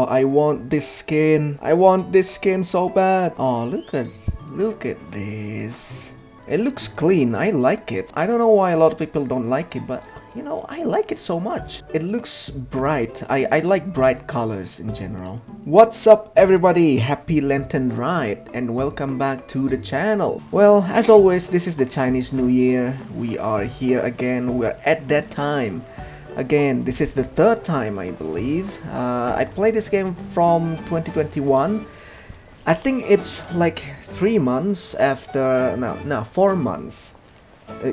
Oh, I want this skin. I want this skin so bad. Oh, look at this. It looks clean. I like it. I don't know why a lot of people don't like it, but you know, I like it so much. It looks bright. I like bright colors in general. What's up, everybody? Happy Lantern Rite and welcome back to the channel. Well, as always, this is the Chinese New Year. We are here again. We're at that time. Again, this is the third time, I believe. I played this game from 2021. I think it's like 3 months after, no, 4 months.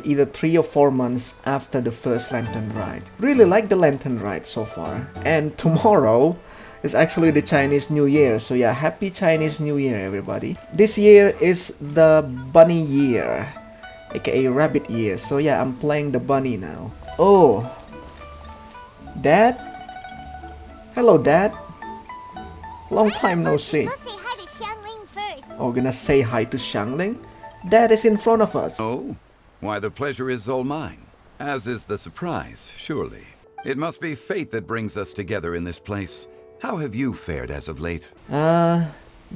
Either 3 or 4 months after the first Lantern Rite. Really like the Lantern Rite so far. And tomorrow is actually the Chinese New Year. So yeah, happy Chinese New Year, everybody. This year is the bunny year, aka rabbit year. So yeah, I'm playing the bunny now. Oh, Dad? Hello, Dad. Long time no see. Oh, gonna say hi to Xiangling? Dad is in front of us. Oh, why the pleasure is all mine. As is the surprise, surely. It must be fate that brings us together in this place. How have you fared as of late?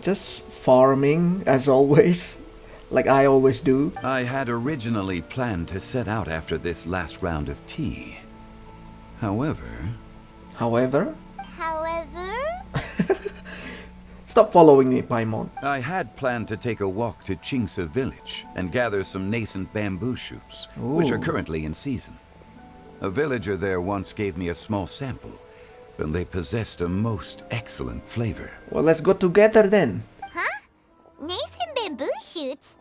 Just farming, as always. Like I always do. I had originally planned to set out after this last round of tea. However... Stop following me, Paimon. I had planned to take a walk to Qingse village and gather some nascent bamboo shoots, which are currently in season. A villager there once gave me a small sample, and they possessed a most excellent flavor. Well, let's go together then. Huh? Nascent bamboo shoots?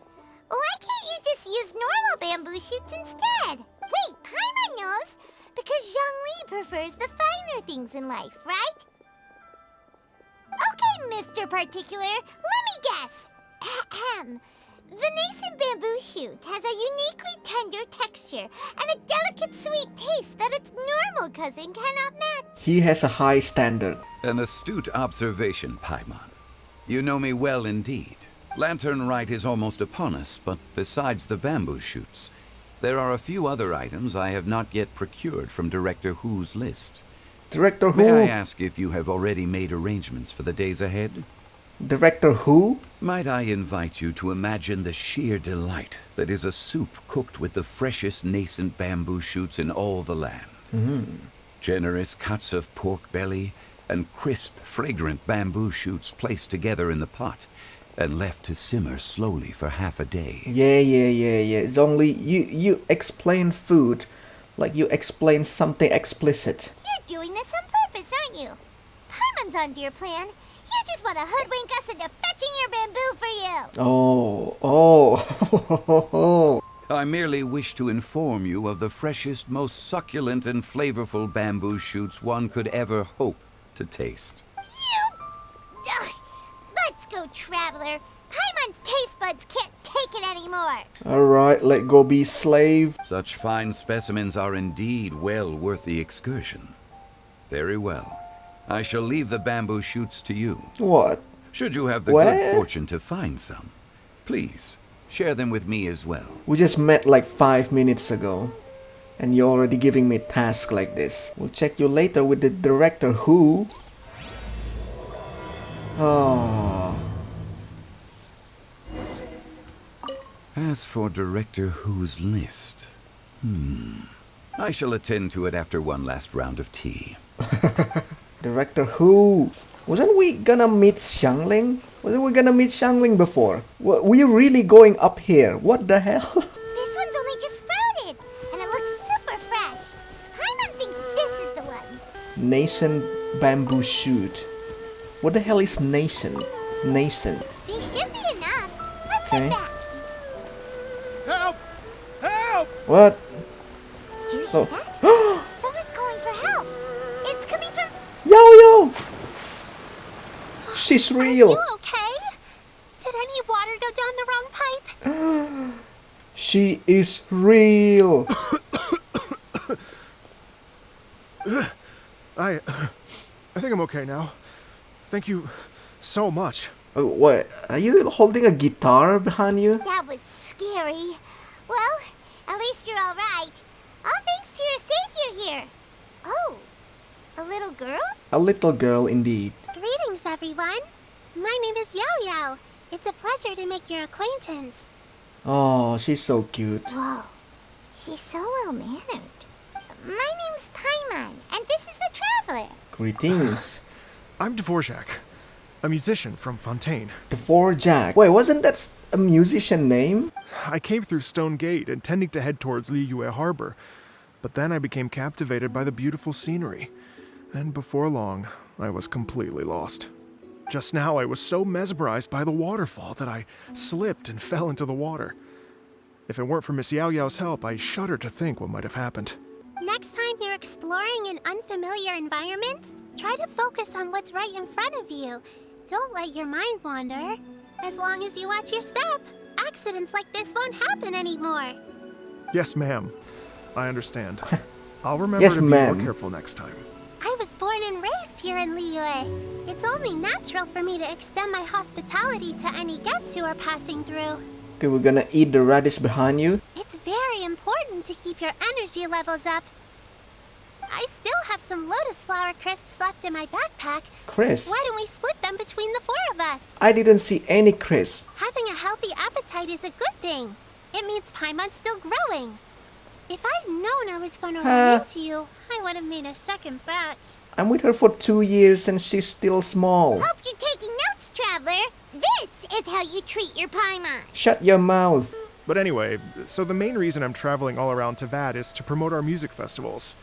Why can't you just use normal bamboo shoots instead? Wait, Paimon knows! Because Zhongli prefers the finer things in life, right? Okay, Mr. Particular, let me guess. Ahem. The nascent bamboo shoot has a uniquely tender texture and a delicate sweet taste that its normal cousin cannot match. He has a high standard. An astute observation, Paimon. You know me well indeed. Lantern Rite is almost upon us, but besides the bamboo shoots, there are a few other items I have not yet procured from Director Hu's list. Director Hu? May I ask if you have already made arrangements for the days ahead? Director Hu? Might I invite you to imagine the sheer delight that is a soup cooked with the freshest nascent bamboo shoots in all the land. Generous cuts of pork belly and crisp, fragrant bamboo shoots placed together in the pot and left to simmer slowly for half a day. Yeah. It's only you explain food like you explain something explicit. You're doing this on purpose, aren't you? Paimon's onto your plan. You just want to hoodwink us into fetching your bamboo for you. Oh. I merely wish to inform you of the freshest, most succulent and flavorful bamboo shoots one could ever hope to taste. Ugh. Let's go, traveler. Paimon's taste buds can't take it anymore. Alright, let go be slave. Such fine specimens are indeed well worth the excursion. Very well. I shall leave the bamboo shoots to you. What? Should you have the What? good fortune to find some, please share them with me as well. We just met like 5 minutes ago. And you're already giving me tasks like this. We'll check you later with the Director Hu. Oh. As for Director Hu's list, I shall attend to it after one last round of tea. Director Hu. Wasn't we gonna meet Xiangling? Wasn't we gonna meet Xiangling before? We're really going up here. What the hell? This one's only just sprouted, and it looks super fresh. Paimon thinks this is the one. Nascent bamboo shoot. What the hell is nascent? Nascent. These should be enough. Let's Okay. head back. Help! Help! What? Did you hear Oh. that? Someone's calling for help. It's coming from... Yo! She's real. Are you okay? Did any water go down the wrong pipe? She is real. I think I'm okay now. Thank you so much. What? Are you holding a guitar behind you? That was scary. Well, at least you're all right. All thanks to your savior here. Oh, a little girl? A little girl indeed. 3 everyone. My name is Yao Yao. It's a pleasure to make your acquaintance. Oh, she's so cute. Whoa, she's so well-mannered. My name's Paimon, and this is the Traveler. Greetings. I'm Dvorak, a musician from Fontaine. Dvorak. Wait, wasn't that a musician name? I came through Stone Gate intending to head towards Liyue Harbor, but then I became captivated by the beautiful scenery. And before long, I was completely lost. Just now, I was so mesmerized by the waterfall that I slipped and fell into the water. If it weren't for Miss Yao Yao's help, I shudder to think what might have happened. Next time you're exploring an unfamiliar environment, try to focus on what's right in front of you. Don't let your mind wander. As long as you watch your step, accidents like this won't happen anymore. Yes, ma'am. I understand. I'll remember Yes, to be ma'am. more careful next time. I was born and raised here in Liyue. It's only natural for me to extend my hospitality to any guests who are passing through. Okay, we're gonna eat the radish behind you. It's very important to keep your energy levels up. I still have some lotus flower crisps left in my backpack. Chris, Why don't we split them between the four of us? I didn't see any crisp. Having a healthy appetite is a good thing. It means Paimon's still growing. If I'd known I was going to run into you, I would have made a second batch. I'm with her for 2 years and she's still small. Hope you're taking notes, Traveler. This is how you treat your Paimon. Shut your mouth. But anyway, so the main reason I'm traveling all around Tavad is to promote our music festivals.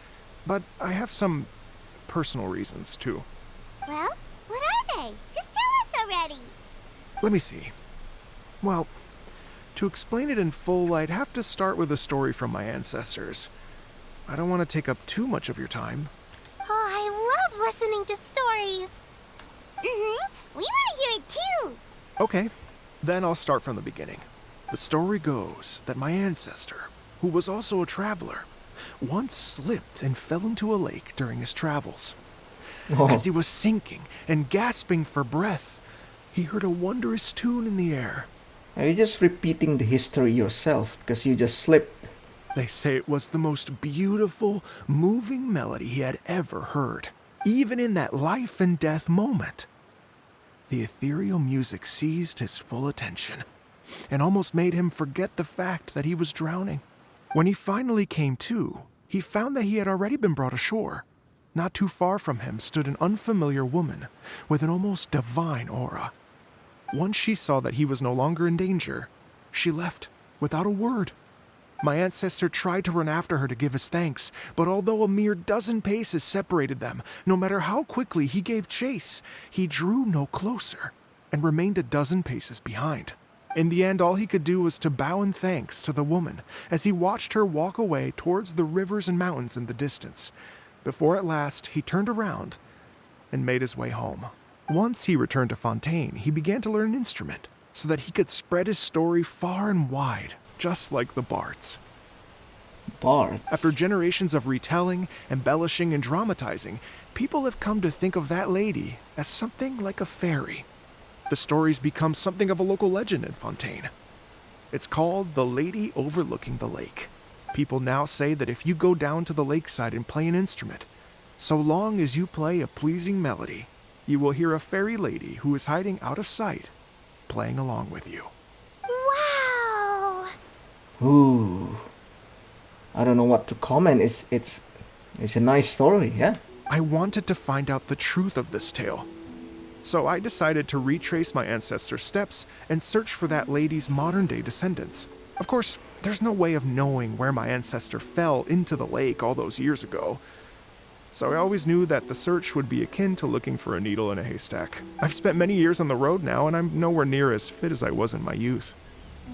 But I have some personal reasons, too. Well, what are they? Just tell us already. Let me see. Well, to explain it in full, I'd have to start with a story from my ancestors. I don't want to take up too much of your time. Oh, I love listening to stories. We want to hear it too. Okay, then I'll start from the beginning. The story goes that my ancestor, who was also a traveler, once slipped and fell into a lake during his travels. Oh. As he was sinking and gasping for breath, he heard a wondrous tune in the air. Are you just repeating the history yourself because you just slipped? They say it was the most beautiful, moving melody he had ever heard, even in that life and death moment. The ethereal music seized his full attention and almost made him forget the fact that he was drowning. When he finally came to, he found that he had already been brought ashore. Not too far from him stood an unfamiliar woman with an almost divine aura. Once she saw that he was no longer in danger, she left without a word. My ancestor tried to run after her to give his thanks, but although a mere dozen paces separated them, no matter how quickly he gave chase, he drew no closer and remained a dozen paces behind. In the end, all he could do was to bow in thanks to the woman as he watched her walk away towards the rivers and mountains in the distance, before at last he turned around and made his way home. Once he returned to Fontaine, he began to learn an instrument so that he could spread his story far and wide, just like the bards. Bards. After generations of retelling, embellishing, and dramatizing, people have come to think of that lady as something like a fairy. The story's become something of a local legend in Fontaine. It's called the Lady Overlooking the Lake. People now say that if you go down to the lakeside and play an instrument, so long as you play a pleasing melody, you will hear a fairy lady who is hiding out of sight, playing along with you. Wow. Ooh. I don't know what to comment. It's a nice story, yeah? I wanted to find out the truth of this tale. So I decided to retrace my ancestors' steps and search for that lady's modern-day descendants. Of course, there's no way of knowing where my ancestor fell into the lake all those years ago. So I always knew that the search would be akin to looking for a needle in a haystack. I've spent many years on the road now, and I'm nowhere near as fit as I was in my youth.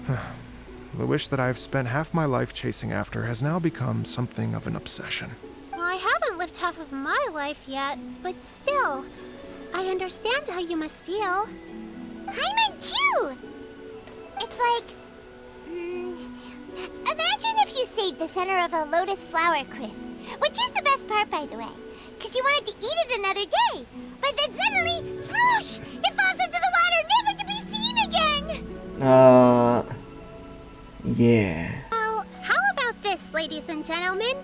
The wish that I've spent half my life chasing after has now become something of an obsession. Well, I haven't lived half of my life yet, but still, I understand how you must feel. Paimon too! It's like... imagine if you saved the center of a lotus flower crisp, which is the best part, by the way, because you wanted to eat it another day. But then suddenly, sploosh! It falls into the water, never to be seen again! Yeah. Well, how about this, ladies and gentlemen?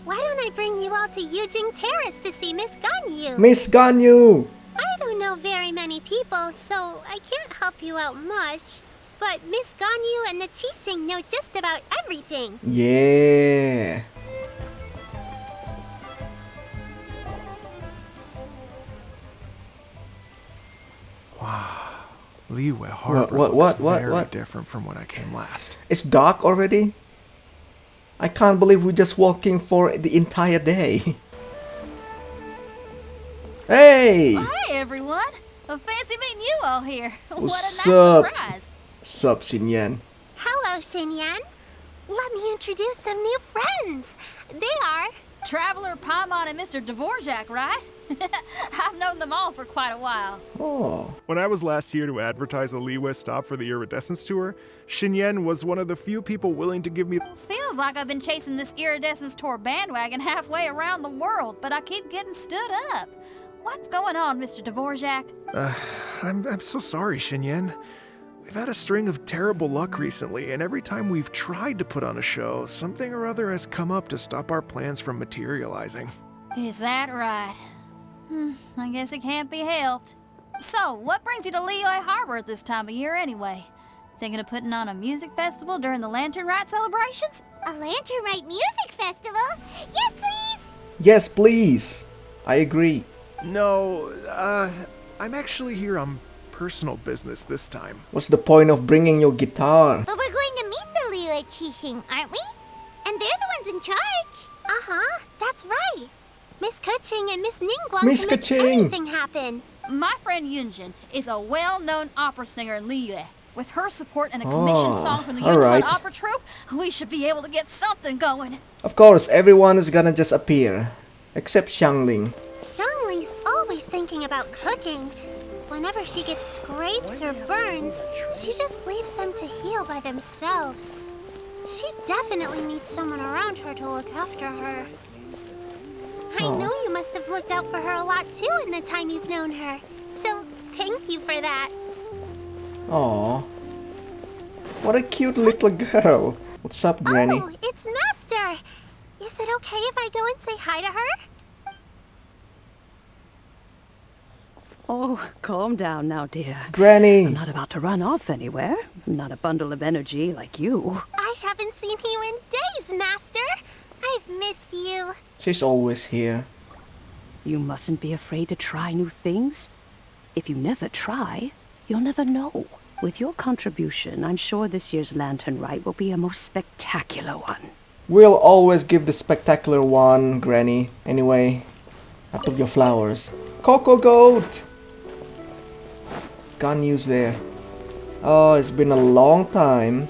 Why don't I bring you all to Yujing Terrace to see Miss Ganyu? Miss Ganyu! I don't know very many people, so I can't help you out much. But Miss Ganyu and the Chising know just about everything. Yeah. Liyue Harbor looks very different from when I came last. It's dark already? I can't believe we're just walking for the entire day. Hey! Hi, everyone. Fancy meeting you all here. What a What's nice up? surprise. Sup, Xinyan? Hello, Xinyan. Let me introduce some new friends. They are... Traveler Paimon and Mr. Dvorak, right? I've known them all for quite a while. Oh. When I was last here to advertise a Liyue stop for the Iridescence Tour, Xinyan was one of the few people willing to give me... Feels like I've been chasing this Iridescence Tour bandwagon halfway around the world, but I keep getting stood up. What's going on, Mr. Dvorak? I'm so sorry, Xinyan. We've had a string of terrible luck recently, and every time we've tried to put on a show, something or other has come up to stop our plans from materializing. Is that right? I guess it can't be helped. So, what brings you to Liyue Harbor at this time of year anyway? Thinking of putting on a music festival during the Lantern Rite celebrations? A Lantern Rite music festival? Yes, please! Yes, please. I agree. No, I'm actually here on personal business this time. What's the point of bringing your guitar? But we're going to meet the Liyue Qixing, aren't we? And they're the ones in charge. Uh-huh, that's right. Miss Kuching and Miss Ningguang Miss can make Kuching. anything happen. My friend Yunjin is a well-known opera singer in Liyue. With her support and a commissioned song from the Yunnan alright. Opera Troupe, we should be able to get something going. Of course, everyone is gonna just appear. Except Xiangling. Xiangling's always thinking about cooking. Whenever she gets scrapes or burns, she just leaves them to heal by themselves. She definitely needs someone around her to look after her. I know you must have looked out for her a lot too in the time you've known her. So, thank you for that. Aww. What a cute little girl. What's up, Granny? Oh, it's Master! Is it okay if I go and say hi to her? Oh, calm down now, dear. Granny! I'm not about to run off anywhere. I'm not a bundle of energy like you. I haven't seen you in days, Master! I've missed you. She's always here. You mustn't be afraid to try new things. If you never try, you'll never know. With your contribution, I'm sure this year's Lantern Rite will be a most spectacular one. We'll always give the spectacular one, Granny. Anyway, I took your flowers. Coco Goat! Ganyu's there. Oh, it's been a long time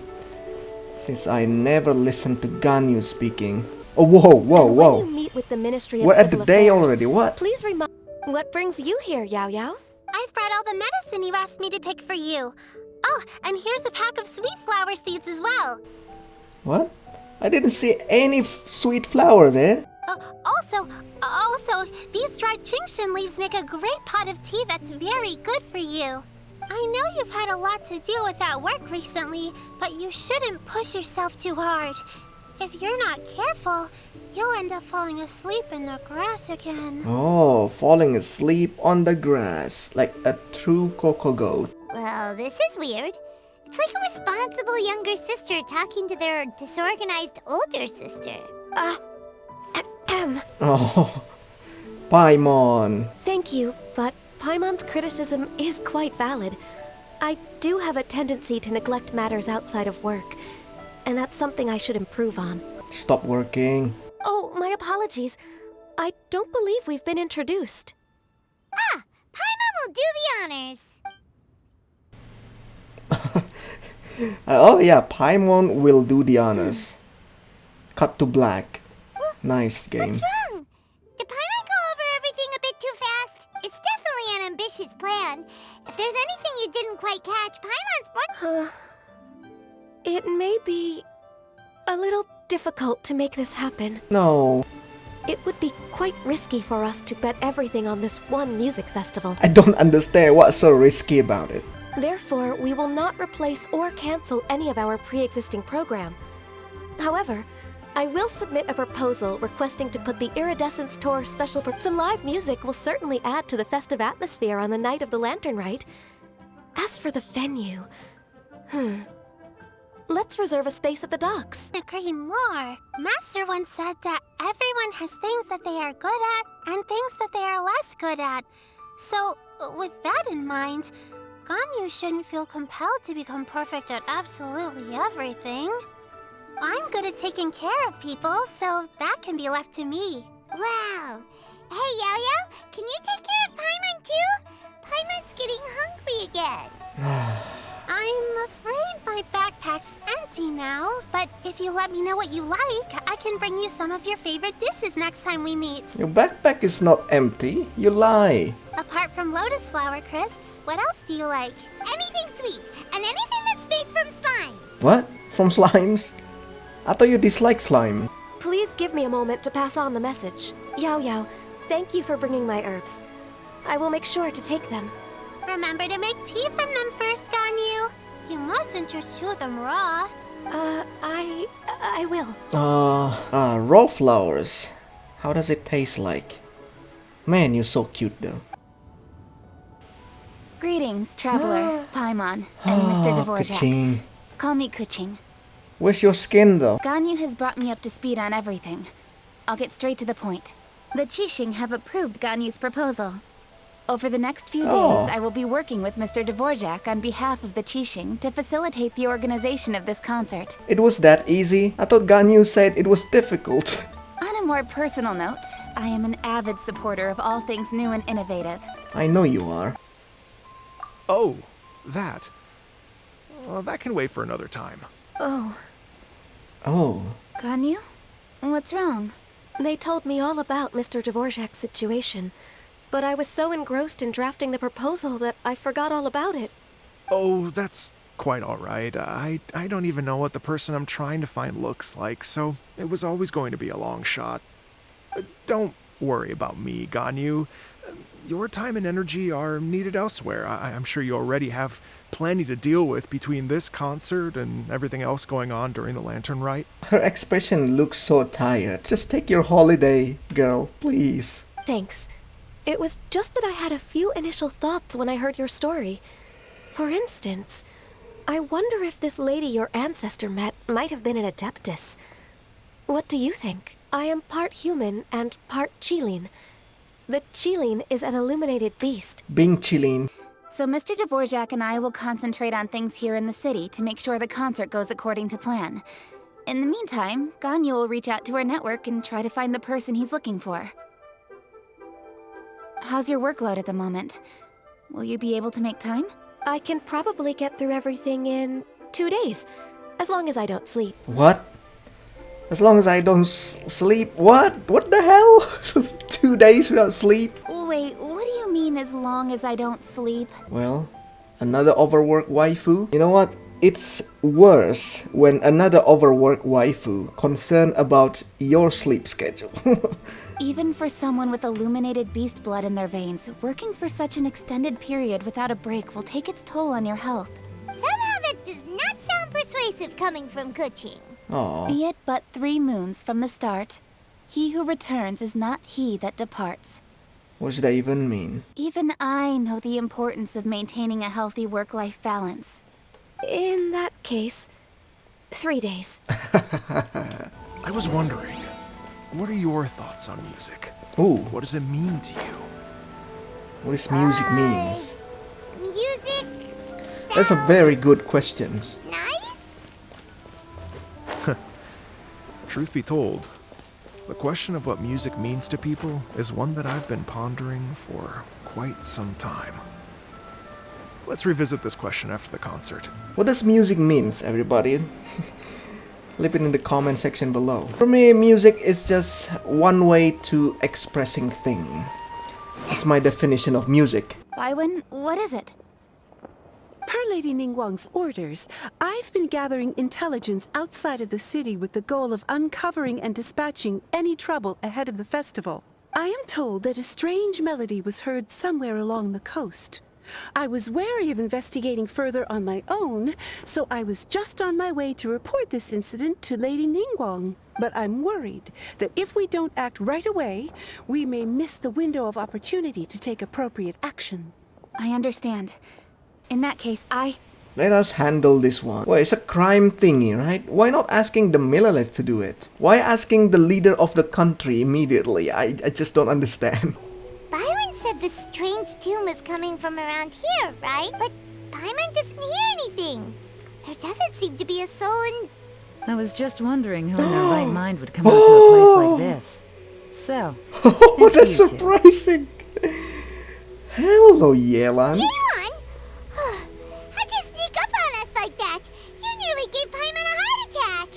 since I never listened to Ganyu speaking. Oh, whoa, whoa, When whoa. you meet with the Ministry of We're at the Civil day Affairs, already, what? Please remind. What brings you here, Yao Yao? I've brought all the medicine you asked me to pick for you. Oh, and here's a pack of sweet flower seeds as well. What? I didn't see any sweet flower there. Also, these dried Qingshan leaves make a great pot of tea that's very good for you. I know you've had a lot to deal with at work recently, but you shouldn't push yourself too hard. If you're not careful, you'll end up falling asleep in the grass again. Oh, falling asleep on the grass, like a true Coco Goat. Well, this is weird. It's like a responsible younger sister talking to their disorganized older sister. Oh, Paimon. Thank you, but Paimon's criticism is quite valid. I do have a tendency to neglect matters outside of work, and that's something I should improve on. Stop working. Oh, my apologies. I don't believe we've been introduced. Ah, Paimon will do the honors. Oh yeah, Paimon will do the honors. Cut to black. Nice game. What's wrong? Did Paimon go over everything a bit too fast? It's definitely an ambitious plan. If there's anything you didn't quite catch, Paimon's It may be a little difficult to make this happen. No, It would be quite risky for us to bet everything on this one music festival. I don't understand what's so risky about it. Therefore, we will not replace or cancel any of our pre-existing program. However, I will submit a proposal requesting to put the Iridescence Tour special. Some live music will certainly add to the festive atmosphere on the night of the Lantern Rite. As for the venue, let's reserve a space at the docks. Agree more. Master once said that everyone has things that they are good at and things that they are less good at. So, with that in mind, Ganyu shouldn't feel compelled to become perfect at absolutely everything. I'm good at taking care of people, so that can be left to me. Wow. Hey, Yo-Yo, can you take care of Paimon too? Paimon's getting hungry again. I'm afraid my backpack's empty now, but if you let me know what you like, I can bring you some of your favorite dishes next time we meet. Your backpack is not empty. You lie. Apart from lotus flower crisps, what else do you like? Anything sweet, and anything that's made from slimes. What? From slimes? I thought you dislike slime. Please give me a moment to pass on the message. Yao Yao, thank you for bringing my herbs. I will make sure to take them. Remember to make tea from them first, Ganyu. You mustn't just chew them raw. I will. Raw flowers. How does it taste like? Man, you're so cute though. Greetings, traveler, Paimon, and Mr. Dvorak. Kuching. Call me Kuching. Where's your skin though? Ganyu has brought me up to speed on everything. I'll get straight to the point. The Qixing have approved Ganyu's proposal. Over the next few days, I will be working with Mr. Dvorak on behalf of the Qixing to facilitate the organization of this concert. It was that easy? I thought Ganyu said it was difficult. On a more personal note, I am an avid supporter of all things new and innovative. I know you are. Oh, that. Well, that can wait for another time. Oh. Ganyu? What's wrong? They told me all about Mr. Dvorak's situation, but I was so engrossed in drafting the proposal that I forgot all about it. Oh, that's quite all right. I don't even know what the person I'm trying to find looks like, so it was always going to be a long shot. Don't worry about me, Ganyu. Your time and energy are needed elsewhere. I'm sure you already have plenty to deal with between this concert and everything else going on during the Lantern Rite. Her expression looks so tired. Just take your holiday, girl, please. Thanks. It was just that I had a few initial thoughts when I heard your story. For instance, I wonder if this lady your ancestor met might have been an adeptus. What do you think? I am part human and part Qilin. The Qilin is an illuminated beast. Being Qilin. So Mr. Dvorak and I will concentrate on things here in the city to make sure the concert goes according to plan. In the meantime, Ganyu will reach out to our network and try to find the person he's looking for. How's your workload at the moment? Will you be able to make time? I can probably get through everything in 2 days, as long as I don't sleep. What? As long as I don't sleep? What? What the hell? 2 days without sleep? Wait, what do you mean as long as I don't sleep? Well, another overworked waifu? You know what? It's worse when another overworked waifu concerned about your sleep schedule. Even for someone with illuminated beast blood in their veins, working for such an extended period without a break will take its toll on your health. Somehow that does not sound persuasive coming from Kuching. Aww. Be it but 3 moons from the start, he who returns is not he that departs. What does that even mean? Even I know the importance of maintaining a healthy work-life balance. In that case, 3 days. I was wondering, what are your thoughts on music? Ooh, What does it mean to you? what does music means? Music That's a very good question. nice? Truth be told, the question of what music means to people is one that I've been pondering for quite some time. Let's revisit this question after the concert. What does music means, everybody? Leave it in the comment section below. For me, music is just one way to expressing thing. That's my definition of music. Baiwen, what is it? Per Lady Ningguang's orders, I've been gathering intelligence outside of the city with the goal of uncovering and dispatching any trouble ahead of the festival. I am told that a strange melody was heard somewhere along the coast. I was wary of investigating further on my own, so I was just on my way to report this incident to Lady Ningguang. But I'm worried that if we don't act right away, we may miss the window of opportunity to take appropriate action. I understand. In that case, Let us handle this one. Well, it's a crime thingy, right? Why not asking the Millelith to do it? Why asking the leader of the country immediately? I just don't understand. Byron said the strange tomb is coming from around here, right? But Paimon doesn't hear anything. There doesn't seem to be a soul in... I was just wondering who in their right mind would come out to a place like this. So, Oh, it's that's you two. surprising. Hello, Yelan. Elon? How'd you sneak up on us like that? You nearly gave Paimon a heart attack.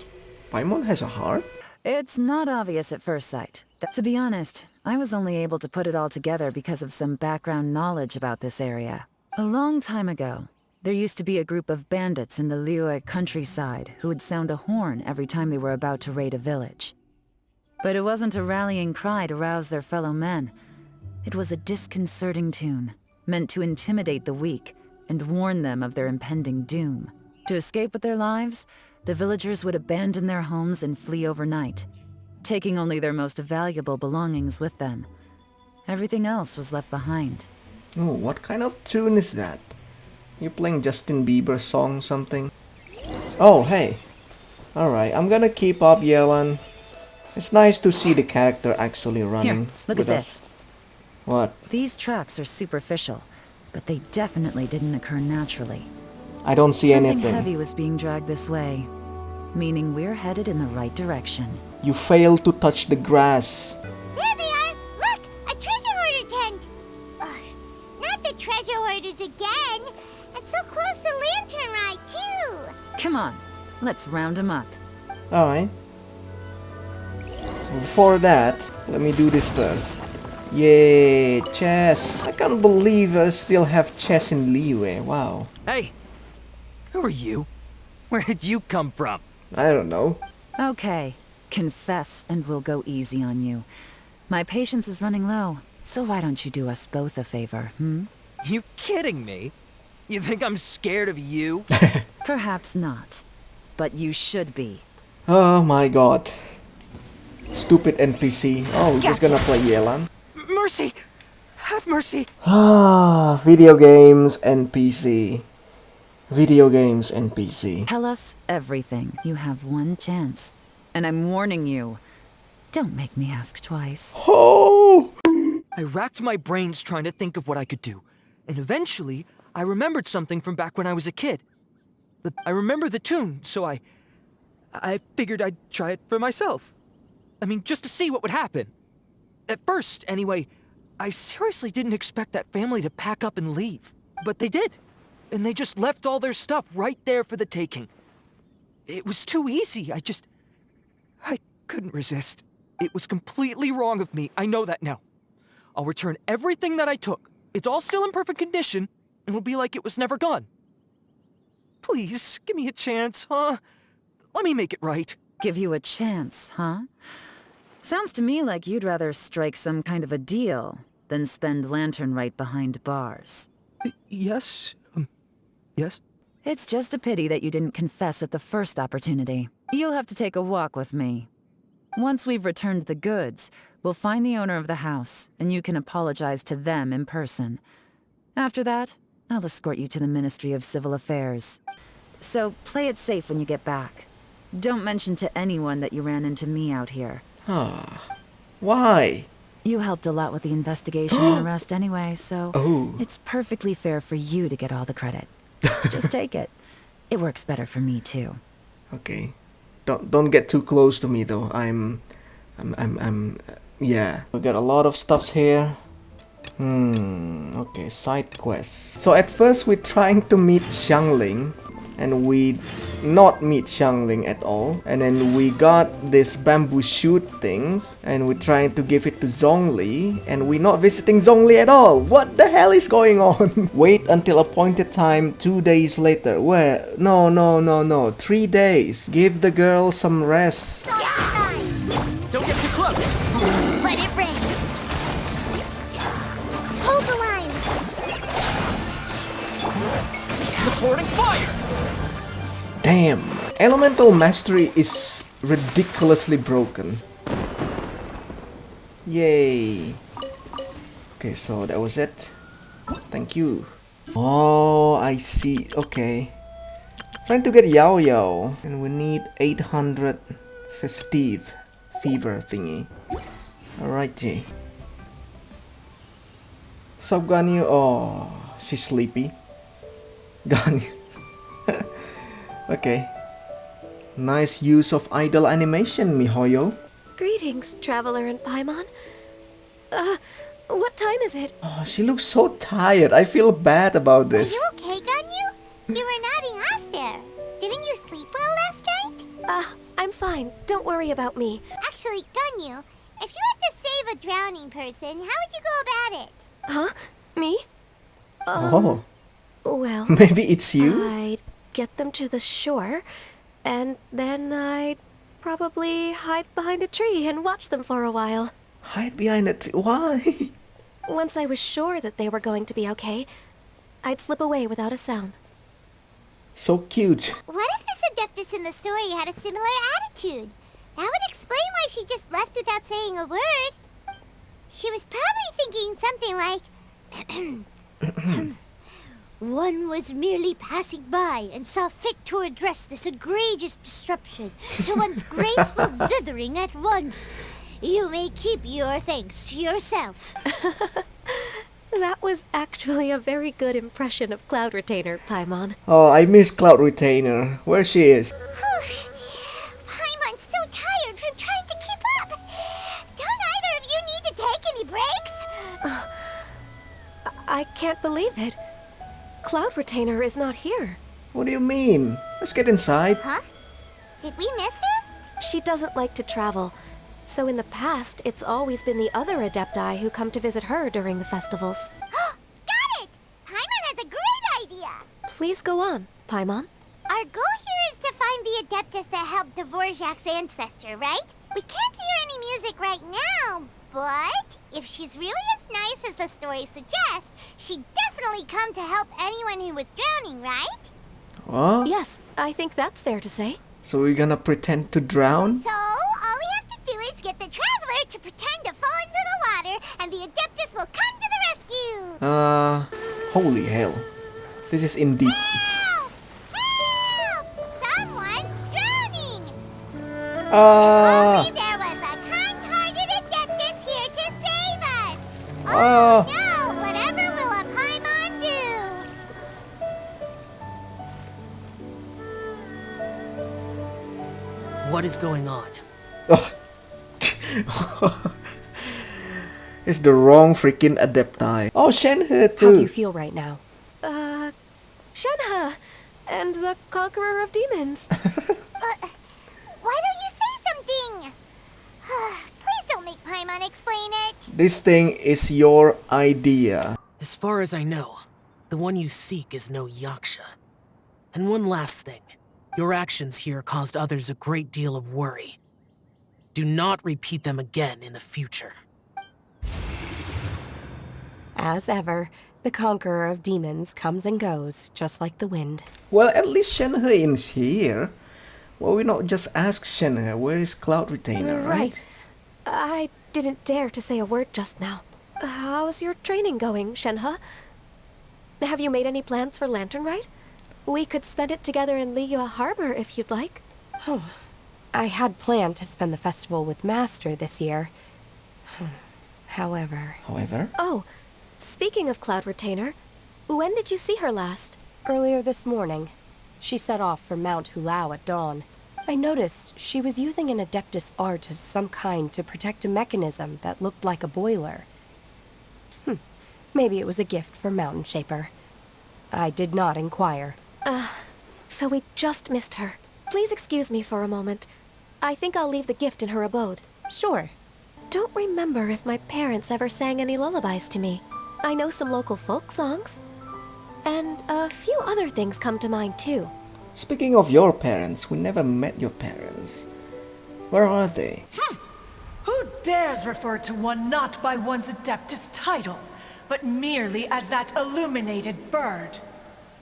Paimon has a heart? It's not obvious at first sight. To be honest, I was only able to put it all together because of some background knowledge about this area. A long time ago, there used to be a group of bandits in the Liyue countryside who would sound a horn every time they were about to raid a village. But it wasn't a rallying cry to rouse their fellow men. It was a disconcerting tune, meant to intimidate the weak and warn them of their impending doom. To escape with their lives, the villagers would abandon their homes and flee overnight, taking only their most valuable belongings with them. Everything else was left behind. Oh, what kind of tune is that? You playing Justin Bieber song something? Oh, hey. Alright, I'm gonna keep up, Yelan. It's nice to see the character actually running Here, look with at us. this. What? These tracks are superficial, but they definitely didn't occur naturally. I don't see Something anything. heavy was being dragged this way, meaning we're headed in the right direction. You failed to touch the grass. There they are! Look! A treasure hoarder tent! Ugh, not the treasure hoarders again! And so close to Lantern Rite, too! Come on, let's round them up. Alright. Before that, let me do this first. Yay, chess! I can't believe I still have chess in Liyue. Wow. Hey! Who are you? Where did you come from? I don't know. Okay, confess and we'll go easy on you. My patience is running low, so why don't you do us both a favor, You kidding me? You think I'm scared of you? Perhaps not, but you should be. Oh my god. Stupid NPC. Oh, just gonna play Yelan. Mercy! Have mercy! Ah, video games NPC. Video games NPC. Tell us everything. You have one chance. And I'm warning you, don't make me ask twice. Oh! I racked my brains trying to think of what I could do, and eventually I remembered something from back when I was a kid. I remember the tune, so I figured I'd try it for myself. I mean, just to see what would happen. At first, anyway, I seriously didn't expect that family to pack up and leave. But they did. And they just left all their stuff right there for the taking. It was too easy. I couldn't resist. It was completely wrong of me. I know that now. I'll return everything that I took. It's all still in perfect condition. It'll be like it was never gone. Please, give me a chance, huh? Let me make it right. Give you a chance, huh? Sounds to me like you'd rather strike some kind of a deal than spend Lantern Rite behind bars. Yes? Yes? It's just a pity that you didn't confess at the first opportunity. You'll have to take a walk with me. Once we've returned the goods, we'll find the owner of the house, and you can apologize to them in person. After that, I'll escort you to the Ministry of Civil Affairs. So play it safe when you get back. Don't mention to anyone that you ran into me out here. Ah. Why? You helped a lot with the investigation and arrest anyway, so it's perfectly fair for you to get all the credit. Just take it. It works better for me too. Okay. Don't get too close to me though. Yeah. We got a lot of stuffs here. Okay, side quests. So at first we're trying to meet Xiangling, and we not meet Xiangling at all. And then we got this bamboo shoot things, and we're trying to give it to Zhongli, and we're not visiting Zhongli at all. What the hell is going on? Wait until appointed time 2 days later. Where? No. 3 days. Give the girl some rest. Don't get too close! Let it rain! Hold the line! Supporting fire! Damn. Elemental mastery is ridiculously broken. Yay. Okay, so that was it. Thank you. Oh, I see. Okay. Trying to get Yao Yao. And we need 800 festive fever thingy. Alrighty. Sup, Ganyu? Oh, she's sleepy. Ganyu. Okay. Nice use of idle animation, miHoYo. Greetings, Traveler and Paimon. What time is it? Oh, she looks so tired. I feel bad about this. Are you okay, Ganyu? You were nodding off there. Didn't you sleep well last night? I'm fine. Don't worry about me. Actually, Ganyu, if you had to save a drowning person, how would you go about it? Huh? Me? Oh, Well, maybe it's you? I'd get them to the shore, and then I'd probably hide behind a tree and watch them for a while. Hide behind a tree. Why? Once I was sure that they were going to be okay, I'd slip away without a sound. So cute. What if this Adeptus in the story had a similar attitude? That would explain why she just left without saying a word. She was probably thinking something like, one was merely passing by and saw fit to address this egregious disruption to one's graceful zithering at once. You may keep your thanks to yourself. That was actually a very good impression of Cloud Retainer, Paimon. Oh, I miss Cloud Retainer. Where she is? Paimon's so tired from trying to keep up. Don't either of you need to take any breaks? I can't believe it. Cloud Retainer is not here. What do you mean? Let's get inside. Huh? Did we miss her? She doesn't like to travel, so in the past, it's always been the other Adepti who come to visit her during the festivals. Got it! Paimon has a great idea! Please go on, Paimon. Our goal here is to find the Adeptus that helped Dvorak's ancestor, right? We can't hear any music right now, but if she's really as nice as the story suggests, she'd definitely come to help anyone who was drowning, right? What? Yes, I think that's fair to say. So we're gonna pretend to drown? So, all we have to do is get the Traveler to pretend to fall into the water, and the Adeptus will come to the rescue! Holy hell. This is in deep. Help! Help! Someone's drowning! If Ah! only there was a kind-hearted Adeptus here to save us! Ah! No! Whatever will a Paimon do? What is going on? It's the wrong freaking Adepti. Oh, Shenhe too. How do you feel right now? Shenhe! And the Conqueror of Demons. Why don't you say something? Please don't make Paimon explain it. This thing is your idea. As far as I know, the one you seek is no Yaksha. And one last thing. Your actions here caused others a great deal of worry. Do not repeat them again in the future. As ever, the Conqueror of Demons comes and goes, just like the wind. Well, at least Shenhe is here. Well, we not just ask Shenhe, where is Cloud Retainer, right? I didn't dare to say a word just now. How's your training going, Shenhe? Have you made any plans for Lantern Rite? We could spend it together in Liyue Harbor if you'd like. I had planned to spend the festival with Master this year. However... Oh, speaking of Cloud Retainer, when did you see her last? Earlier this morning. She set off for Mount Hulao at dawn. I noticed she was using an Adeptus art of some kind to protect a mechanism that looked like a boiler. Maybe it was a gift for Mountain Shaper. I did not inquire. So we just missed her. Please excuse me for a moment. I think I'll leave the gift in her abode. Sure. Don't remember if my parents ever sang any lullabies to me. I know some local folk songs. And a few other things come to mind too. Speaking of your parents, we never met your parents. Where are they? Who dares refer to one not by one's Adeptus title, but merely as that illuminated bird?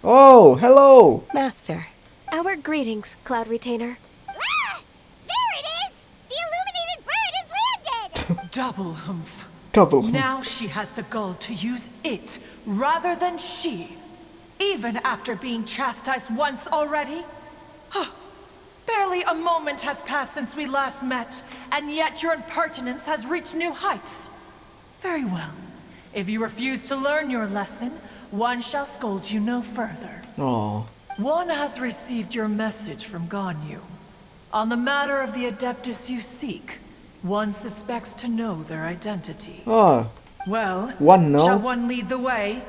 Oh, hello! Master. Our greetings, Cloud Retainer. Ah! There it is! The illuminated bird has landed! Double humph. Double. Now she has the gall to use it rather than she. Even after being chastised once already? Huh. Barely a moment has passed since we last met, and yet your impertinence has reached new heights. Very well. If you refuse to learn your lesson, one shall scold you no further. Oh. One has received your message from Ganyu. On the matter of the Adeptus you seek, one suspects to know their identity. Oh. Well, One no. shall one lead the way?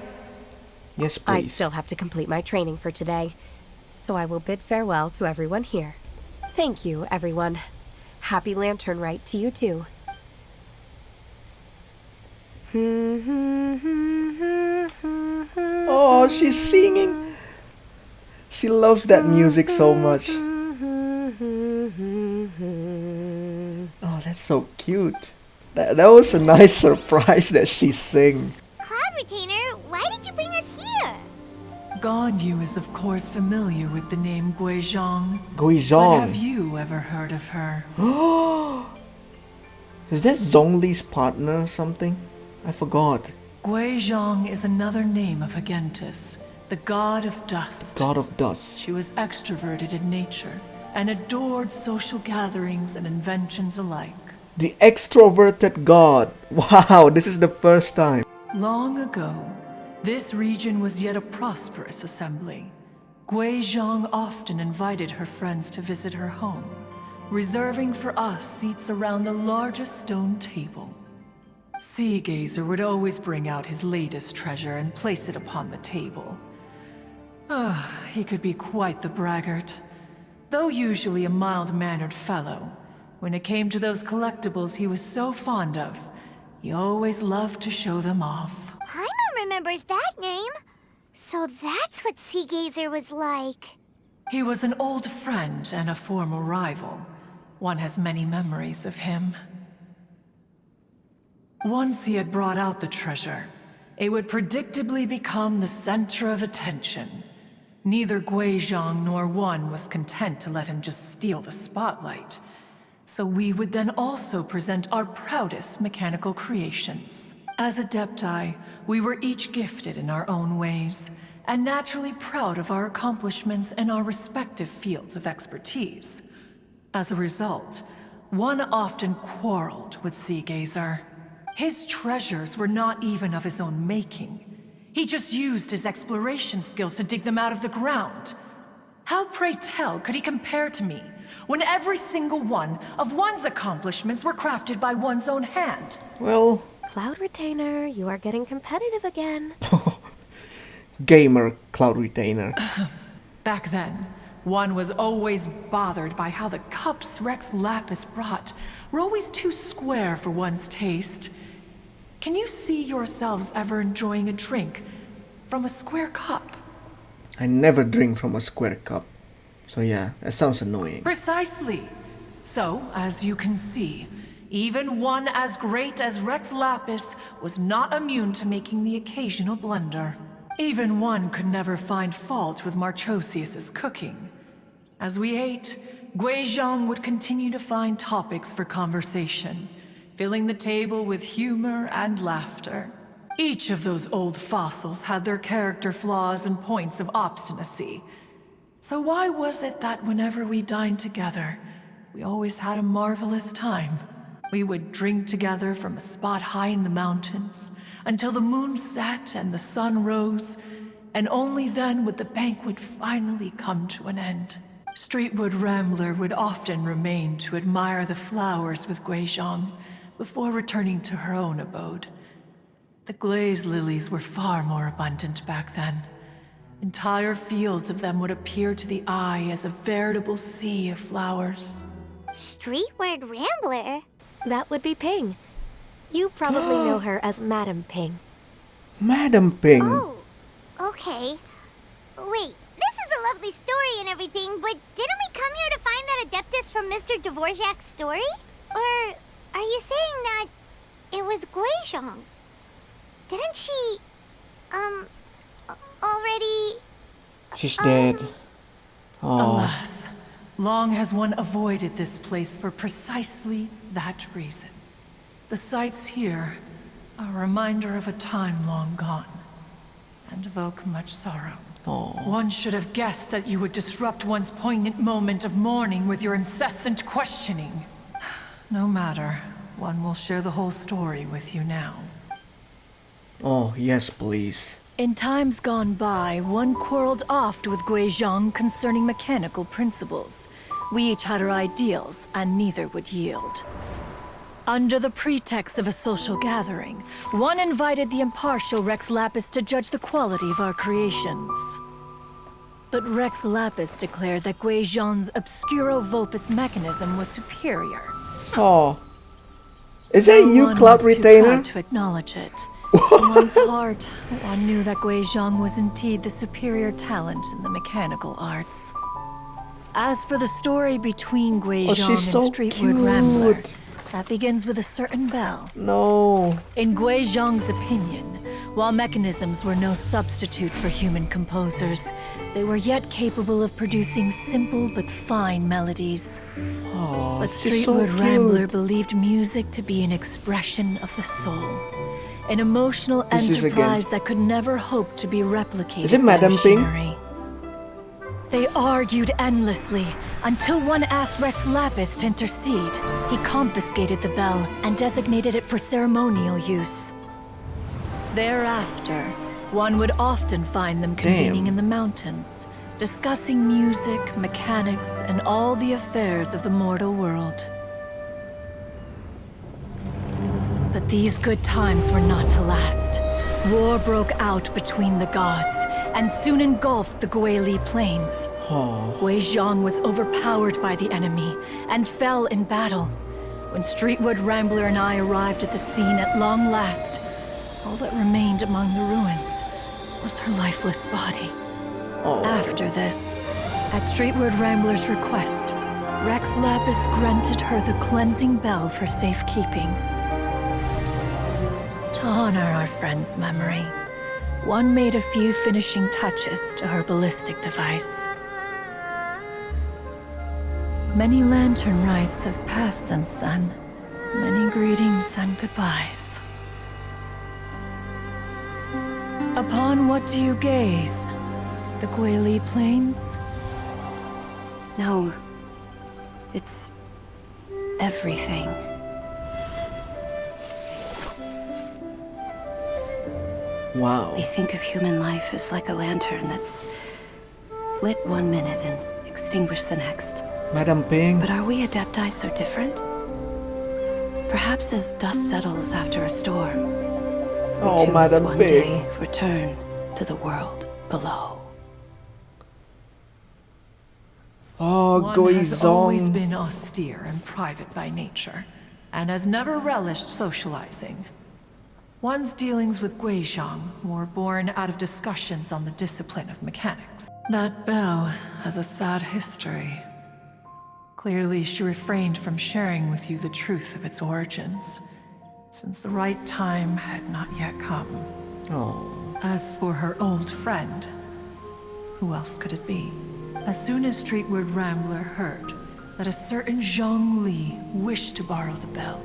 Yes, I please. still have to complete my training for today, so I will bid farewell to everyone here. Thank you, everyone. Happy Lantern Rite to you too. Oh, she's singing. She loves that music so much. Oh, that's so cute. That was a nice surprise that she sang. Cloud Retainer, why did you bring us here? Ganyu is of course familiar with the name Guizhong. Guizhong. But have you ever heard of her? Is that Zhongli's partner or something? I forgot. Guizhong is another name of Agentis, the god of dust. God of Dust. She was extroverted in nature and adored social gatherings and inventions alike. The extroverted god. Wow, this is the first time. Long ago, this region was yet a prosperous assembly. Guizhong often invited her friends to visit her home, reserving for us seats around the largest stone table. Sea Gazer would always bring out his latest treasure and place it upon the table. He could be quite the braggart. Though usually a mild-mannered fellow, when it came to those collectibles he was so fond of, he always loved to show them off. Paimon remembers that name. So that's what Sea Gazer was like. He was an old friend and a former rival. One has many memories of him. Once he had brought out the treasure, it would predictably become the center of attention. Neither Guizhong nor one was content to let him just steal the spotlight. So we would then also present our proudest mechanical creations. As Adepti, we were each gifted in our own ways, and naturally proud of our accomplishments in our respective fields of expertise. As a result, one often quarreled with Sea Gazer. His treasures were not even of his own making. He just used his exploration skills to dig them out of the ground. How, pray tell, could he compare to me, when every single one of one's accomplishments were crafted by one's own hand? Well... Cloud Retainer, you are getting competitive again. Gamer Cloud Retainer. Back then, one was always bothered by how the cups Rex Lapis brought were always too square for one's taste. Can you see yourselves ever enjoying a drink from a square cup? I never drink from a square cup. So yeah, that sounds annoying. Precisely. So, as you can see, even one as great as Rex Lapis was not immune to making the occasional blunder. Even one could never find fault with Marchosius's cooking. As we ate, Guizhong would continue to find topics for conversation, filling the table with humor and laughter. Each of those old fossils had their character flaws and points of obstinacy. So why was it that whenever we dined together, we always had a marvelous time? We would drink together from a spot high in the mountains, until the moon set and the sun rose, and only then would the banquet finally come to an end. Streetwood Rambler would often remain to admire the flowers with Guizhong before returning to her own abode. The glaze lilies were far more abundant back then. Entire fields of them would appear to the eye as a veritable sea of flowers. Streetward Rambler? That would be Ping. You probably know her as Madam Ping. Madam Ping? Oh, okay. Wait, this is a lovely story and everything, but didn't we come here to find that Adeptus from Mr. Dvorak's story? Or are you saying that it was Guizhong? Didn't she, already... She's dead. Oh. Alas, long has one avoided this place for precisely that reason. The sights here are a reminder of a time long gone, and evoke much sorrow. Oh. One should have guessed that you would disrupt one's poignant moment of mourning with your incessant questioning. No matter, one will share the whole story with you now. Oh, yes, please. In times gone by, one quarreled oft with Gui Zhang concerning mechanical principles. We each had our ideals, and neither would yield. Under the pretext of a social gathering, one invited the impartial Rex Lapis to judge the quality of our creations. But Rex Lapis declared that Gui Zhang's obscuro vulpus mechanism was superior. Oh. Is that you, One Cloud was too Retainer? proud to acknowledge it. In one's heart, one knew that Gui Zhang was indeed the superior talent in the mechanical arts. As for the story between Gui Oh, Zhang she's so and Streetwood Rambler, cute. that begins with a certain bell. No. In Gui Zhang's opinion, while mechanisms were no substitute for human composers, they were yet capable of producing simple but fine melodies. Oh, But she's so Streetwood Rambler cute. believed music to be an expression of the soul. An emotional This is enterprise again- that could never hope to be replicated Is it by Madam Ping? machinery. They argued endlessly until one asked Rex Lapis to intercede. He confiscated the bell and designated it for ceremonial use. Thereafter, one would often find them convening in the mountains, discussing music, mechanics, and all the affairs of the mortal world. But these good times were not to last. War broke out between the gods, and soon engulfed the Guili Plains. Oh. Gui Zhang was overpowered by the enemy, and fell in battle. When Streetwood Rambler and I arrived at the scene at long last, all that remained among the ruins was her lifeless body. Oh. After this, at Streetwood Rambler's request, Rex Lapis granted her the cleansing bell for safekeeping. To honor our friend's memory, one made a few finishing touches to her ballistic device. Many lantern rites have passed since then. Many greetings and goodbyes. Upon what do you gaze? The Guili Plains? No. It's everything. Wow. I think of human life as like a lantern that's lit one minute and extinguished the next. Madam Ping. But are we Adepti so different? Perhaps as dust settles after a storm, Oh, we too Madam one Ping. day return to the world below. Oh, One has always Guizong. been austere and private by nature, and has never relished socializing. One's dealings with Gui Zhang were born out of discussions on the discipline of mechanics. That bell has a sad history. Clearly, she refrained from sharing with you the truth of its origins, since the right time had not yet come. Oh. As for her old friend, who else could it be? As soon as Streetwood Rambler heard that a certain Zhang Li wished to borrow the bell,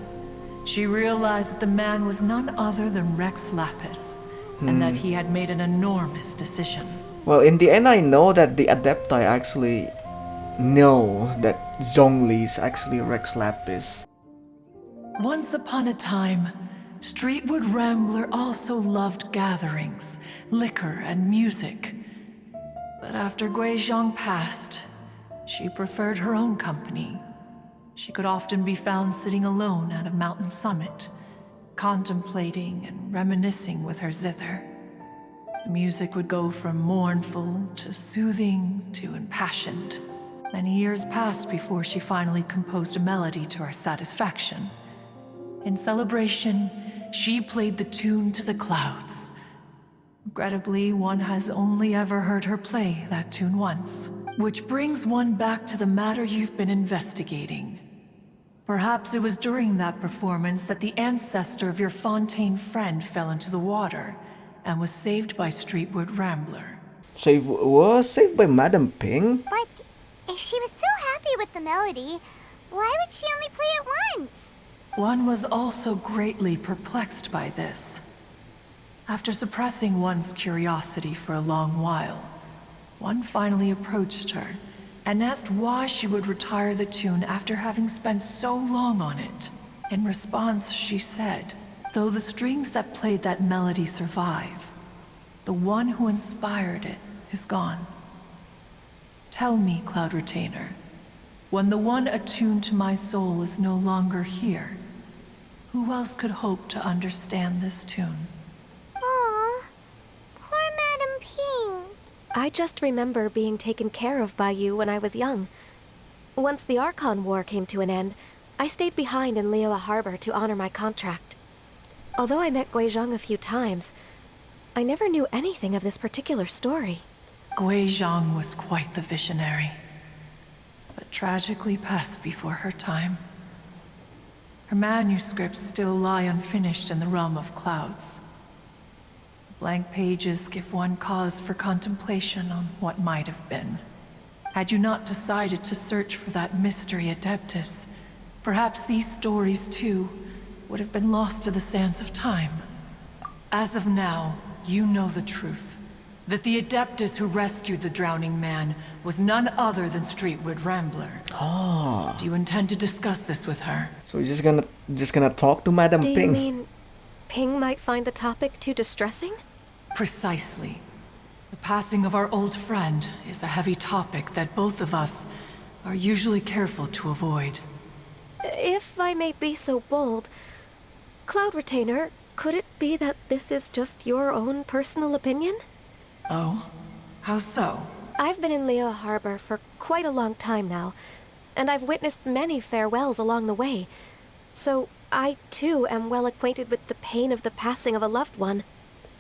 she realized that the man was none other than Rex Lapis, and that he had made an enormous decision. Well, in the end, I know that the Adepti actually know that Zhongli is actually Rex Lapis. Once upon a time, Streetwood Rambler also loved gatherings, liquor, and music. But after Gui Zhang passed, she preferred her own company. She could often be found sitting alone at a mountain summit, contemplating and reminiscing with her zither. The music would go from mournful to soothing to impassioned. Many years passed before she finally composed a melody to her satisfaction. In celebration, she played the tune to the clouds. Regrettably, one has only ever heard her play that tune once. Which brings one back to the matter you've been investigating. Perhaps it was during that performance that the ancestor of your Fontaine friend fell into the water and was saved by Streetwood Rambler. Was saved by Madam Ping? But if she was so happy with the melody, why would she only play it once? One was also greatly perplexed by this. After suppressing one's curiosity for a long while, one finally approached her and asked why she would retire the tune after having spent so long on it. In response, she said, "Though the strings that played that melody survive, the one who inspired it is gone. Tell me, Cloud Retainer, when the one attuned to my soul is no longer here, who else could hope to understand this tune?" Aw, poor Madam Ping. I just remember being taken care of by you when I was young. Once the Archon War came to an end, I stayed behind in Liyue Harbor to honor my contract. Although I met Guizhong a few times, I never knew anything of this particular story. Guizhong was quite the visionary, but tragically passed before her time. Her manuscripts still lie unfinished in the realm of clouds. Blank pages give one cause for contemplation on what might have been. Had you not decided to search for that mystery Adeptus, perhaps these stories, too, would have been lost to the sands of time. As of now, you know the truth. That the Adeptus who rescued the drowning man was none other than Streetwood Rambler. Ah. Do you intend to discuss this with her? So you're just gonna talk to Madam Do Ping? you mean Ping might find the topic too distressing? Precisely. The passing of our old friend is a heavy topic that both of us are usually careful to avoid. If I may be so bold, Cloud Retainer, could it be that this is just your own personal opinion? Oh? How so? I've been in Liyue Harbor for quite a long time now, and I've witnessed many farewells along the way. So I, too, am well acquainted with the pain of the passing of a loved one.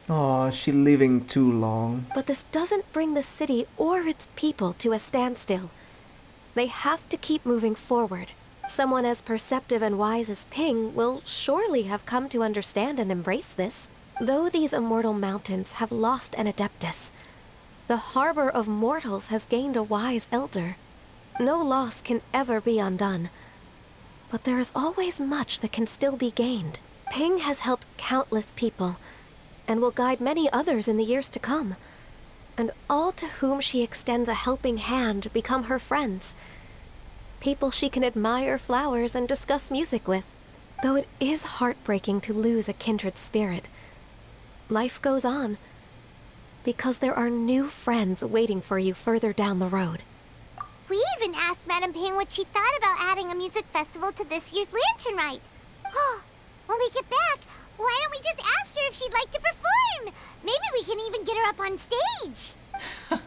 Aw, she living too long. But this doesn't bring the city or its people to a standstill. They have to keep moving forward. Someone as perceptive and wise as Ping will surely have come to understand and embrace this. Though these immortal mountains have lost an Adeptus, the harbor of mortals has gained a wise elder. No loss can ever be undone. But there is always much that can still be gained. Ping has helped countless people, and will guide many others in the years to come. And all to whom she extends a helping hand become her friends. People she can admire flowers and discuss music with. Though it is heartbreaking to lose a kindred spirit, life goes on, because there are new friends waiting for you further down the road. We even asked Madam Ping what she thought about adding a music festival to this year's Lantern Rite. Oh, when we get back, why don't we just ask her if she'd like to perform? Maybe we can even get her up on stage.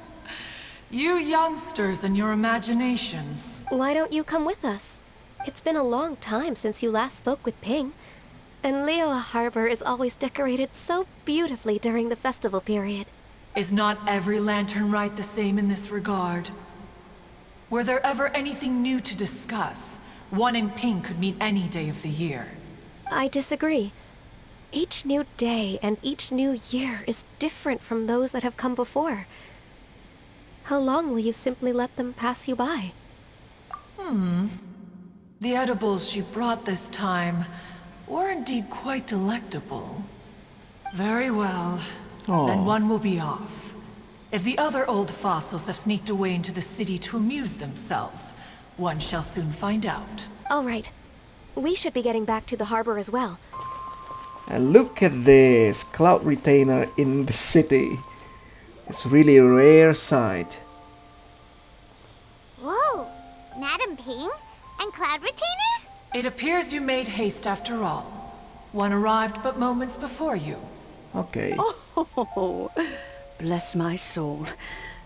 You youngsters and your imaginations. Why don't you come with us? It's been a long time since you last spoke with Ping, and Liyue Harbor is always decorated so beautifully during the festival period. Is not every Lantern Rite the same in this regard? Were there ever anything new to discuss? One in Ping could meet any day of the year. I disagree. Each new day and each new year is different from those that have come before. How long will you simply let them pass you by? The edibles she brought this time were indeed quite delectable. Very well. Then one will be off. If the other old fossils have sneaked away into the city to amuse themselves, one shall soon find out. All right. We should be getting back to the harbor as well. And look at this Cloud Retainer in the city. It's really a rare sight. Whoa, Madam Ping and Cloud Retainer? It appears you made haste after all. One arrived but moments before you. Okay. Oh, bless my soul.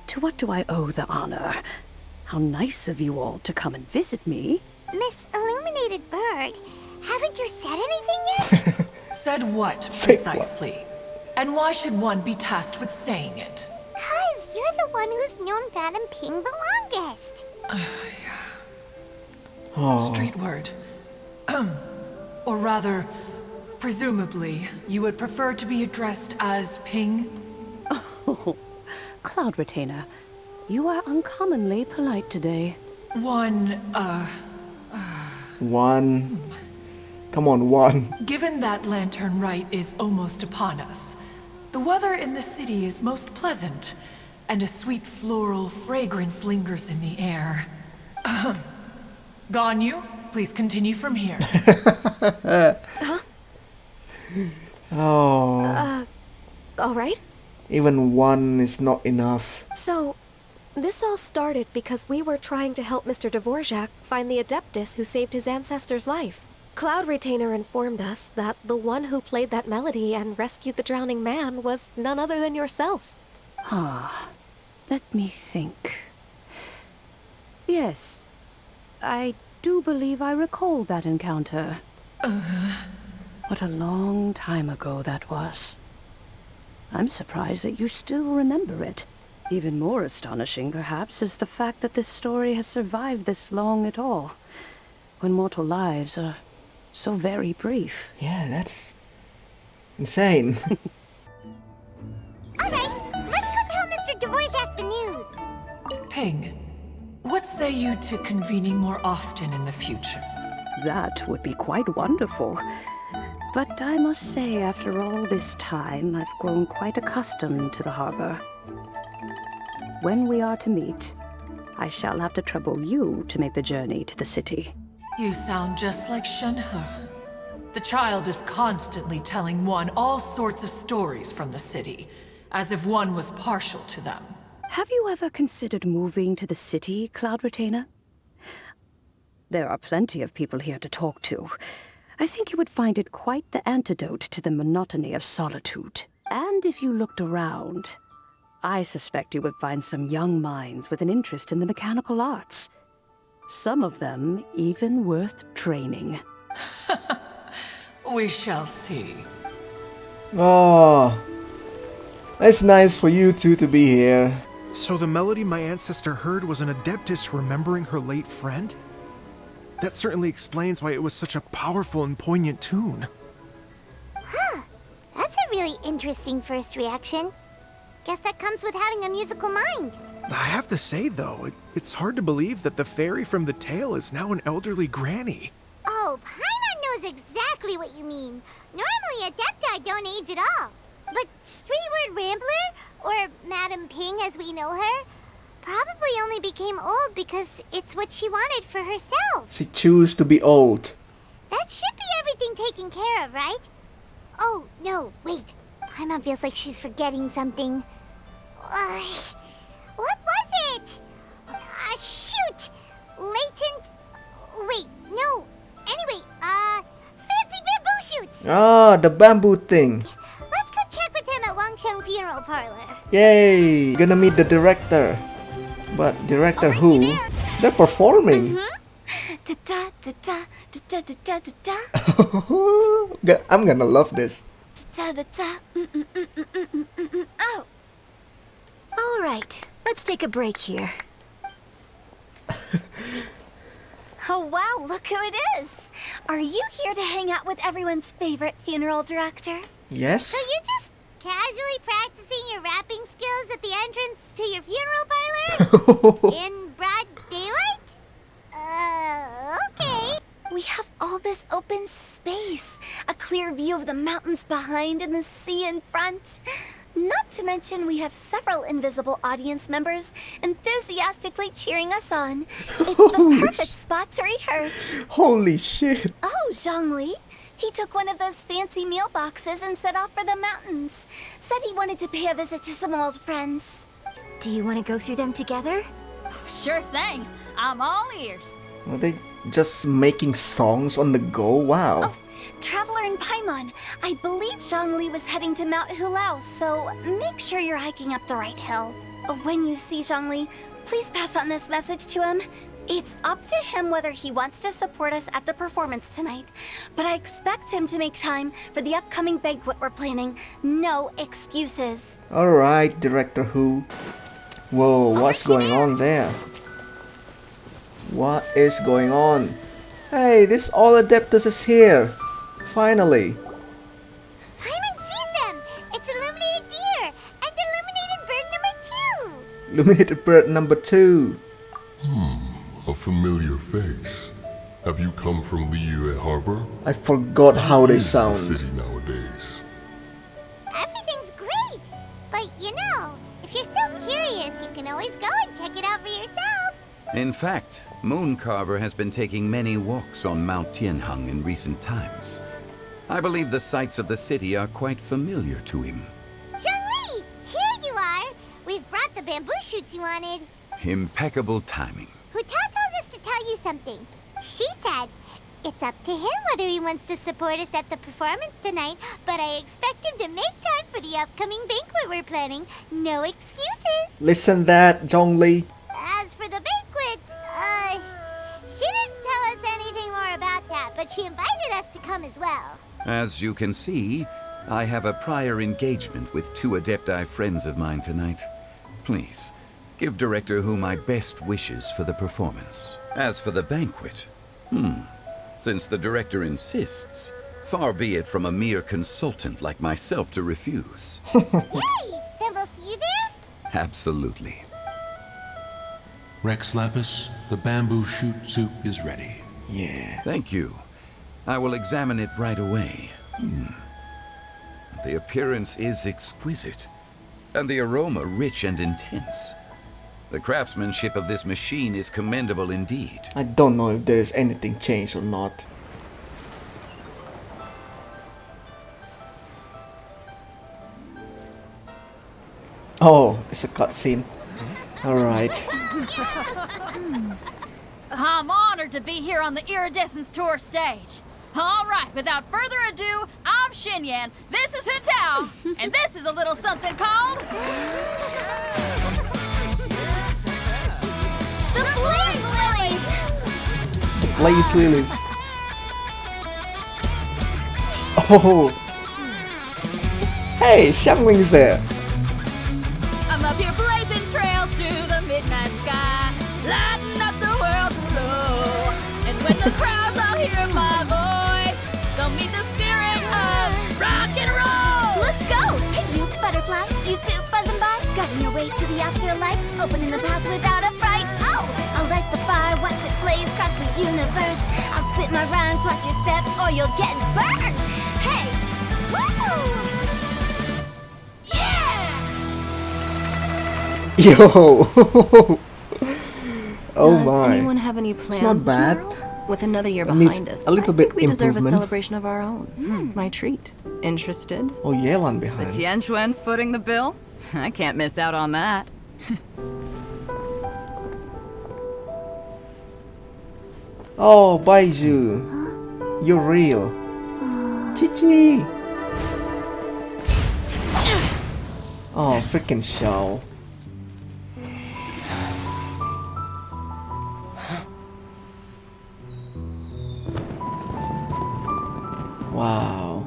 To what do I owe the honor? How nice of you all to come and visit me. Miss Illuminated Bird, haven't you said anything yet? Said what, Say precisely? And why should one be tasked with saying it? 'Cause you're the one who's known Madam Ping the longest. Street word. Or rather, presumably, you would prefer to be addressed as Ping? Oh, Cloud Retainer, you are uncommonly polite today. One. Come on, one. Given that lantern rite is almost upon us, the weather in the city is most pleasant, and a sweet floral fragrance lingers in the air. Ahem. Ganyu, please continue from here. Huh? Oh. All right. Even one is not enough. So, this all started because we were trying to help Mr. Dvorak find the Adeptus who saved his ancestor's life. Cloud Retainer informed us that the one who played that melody and rescued the drowning man was none other than yourself. Ah, let me think. Yes, I do believe I recall that encounter. What a long time ago that was. I'm surprised that you still remember it. Even more astonishing, perhaps, is the fact that this story has survived this long at all, when mortal lives are so very brief. Yeah, that's insane. Alright, let's go tell Mr. Dvorak the news. Ping, what say you to convening more often in the future? That would be quite wonderful. But I must say, after all this time, I've grown quite accustomed to the harbor. When we are to meet, I shall have to trouble you to make the journey to the city. You sound just like Shenhe. The child is constantly telling one all sorts of stories from the city, as if one was partial to them. Have you ever considered moving to the city, Cloud Retainer? There are plenty of people here to talk to. I think you would find it quite the antidote to the monotony of solitude. And if you looked around, I suspect you would find some young minds with an interest in the mechanical arts. Some of them even worth training. We shall see. Oh, it's nice for you two to be here. So the melody my ancestor heard was an Adeptus remembering her late friend? That certainly explains why it was such a powerful and poignant tune. Huh. That's a really interesting first reaction. Guess that comes with having a musical mind. I have to say, though, it's hard to believe that the fairy from the tale is now an elderly granny. Oh, Paimon knows exactly what you mean. Normally, Adepti don't age at all. But Streetward Rambler, or Madam Ping as we know her, probably only became old because it's what she wanted for herself. She chose to be old. That should be everything taken care of, right? Oh, no, wait. Paimon feels like she's forgetting something. What was it? Shoot! Latent... Wait, no. Anyway, fancy bamboo shoots! Ah, the bamboo thing. Let's go check with him at Wangsheng Funeral Parlor. Yay! Gonna meet the director. But director who? They're performing. I'm gonna love this. Oh. All right, let's take a break here. Oh wow, look who it is! Are you here to hang out with everyone's favorite funeral director? Yes. So you're just casually practicing your rapping skills at the entrance to your funeral parlor? In broad daylight? Okay. We have all this open space, a clear view of the mountains behind and the sea in front. Not to mention we have several invisible audience members enthusiastically cheering us on. It's the perfect spot to rehearse. Holy shit. Oh, Zhongli. He took one of those fancy meal boxes and set off for the mountains. Said he wanted to pay a visit to some old friends. Do you want to go through them together? Sure thing. I'm all ears. Are they just making songs on the go? Wow. Traveler in Paimon, I believe Zhongli was heading to Mount Hulao, so make sure you're hiking up the right hill. When you see Zhongli, please pass on this message to him. It's up to him whether he wants to support us at the performance tonight, but I expect him to make time for the upcoming banquet we're planning. No excuses. Alright, director who? Whoa, what's going on there? What is going on? Hey, this all Adeptus is here. Finally. Paimon sees them! It's illuminated deer! And illuminated bird number 2! Illuminated bird number 2. A familiar face. Have you come from Liyue Harbor? I forgot how they Is the sound. city nowadays? Everything's great! But you know, if you're so curious, you can always go and check it out for yourself. In fact, Mooncarver has been taking many walks on Mount Tianheng in recent times. I believe the sights of the city are quite familiar to him. Zhongli, here you are! We've brought the bamboo shoots you wanted. Impeccable timing. Huta told us to tell you something. She said, it's up to him whether he wants to support us at the performance tonight, but I expect him to make time for the upcoming banquet we're planning. No excuses. Listen that, Zhongli. As for the banquet, she didn't tell us anything more about that, but she invited us to come as well. As you can see, I have a prior engagement with 2 Adepti friends of mine tonight. Please, give Director Hu my best wishes for the performance. As for the banquet, since the director insists, far be it from a mere consultant like myself to refuse. Yay! Then we'll see you there? Absolutely. Rex Lapis, the bamboo shoot soup is ready. Yeah. Thank you. I will examine it right away. The appearance is exquisite, and the aroma rich and intense. The craftsmanship of this machine is commendable indeed. I don't know if there is anything changed or not. Oh, it's a cutscene. Alright. I'm honored to be here on the Iridescence Tour stage. All right, without further ado, I'm Xinyan, this is Hutao, and this is a little something called... The Blaze Lilies! Blaze Lilies. Oh! Hey, Xiangling's there! I'm up here blazing trails through the midnight sky, lighting up the world below. And when the crowds all hear my voice, they'll meet the spirit of rock and roll. Let's go! Hey, you butterfly, you too buzzing by, guiding your way to the afterlife, opening the path without a fright. Oh, I'll light the fire, watch it blaze across the universe. I'll spit my rhymes, watch your step, or you'll get burned. Hey, woo! Yo! Oh Does my. anyone have any plans It's not bad. tomorrow? With another year It needs behind us, a little I bit think we deserve a improvement. celebration of our own. My treat. Interested? Oh, Yelan The behind. Tianquan footing the bill? I can't miss out on that. Oh, Baiju. You're real. Chichi. Oh, freaking show. Wow.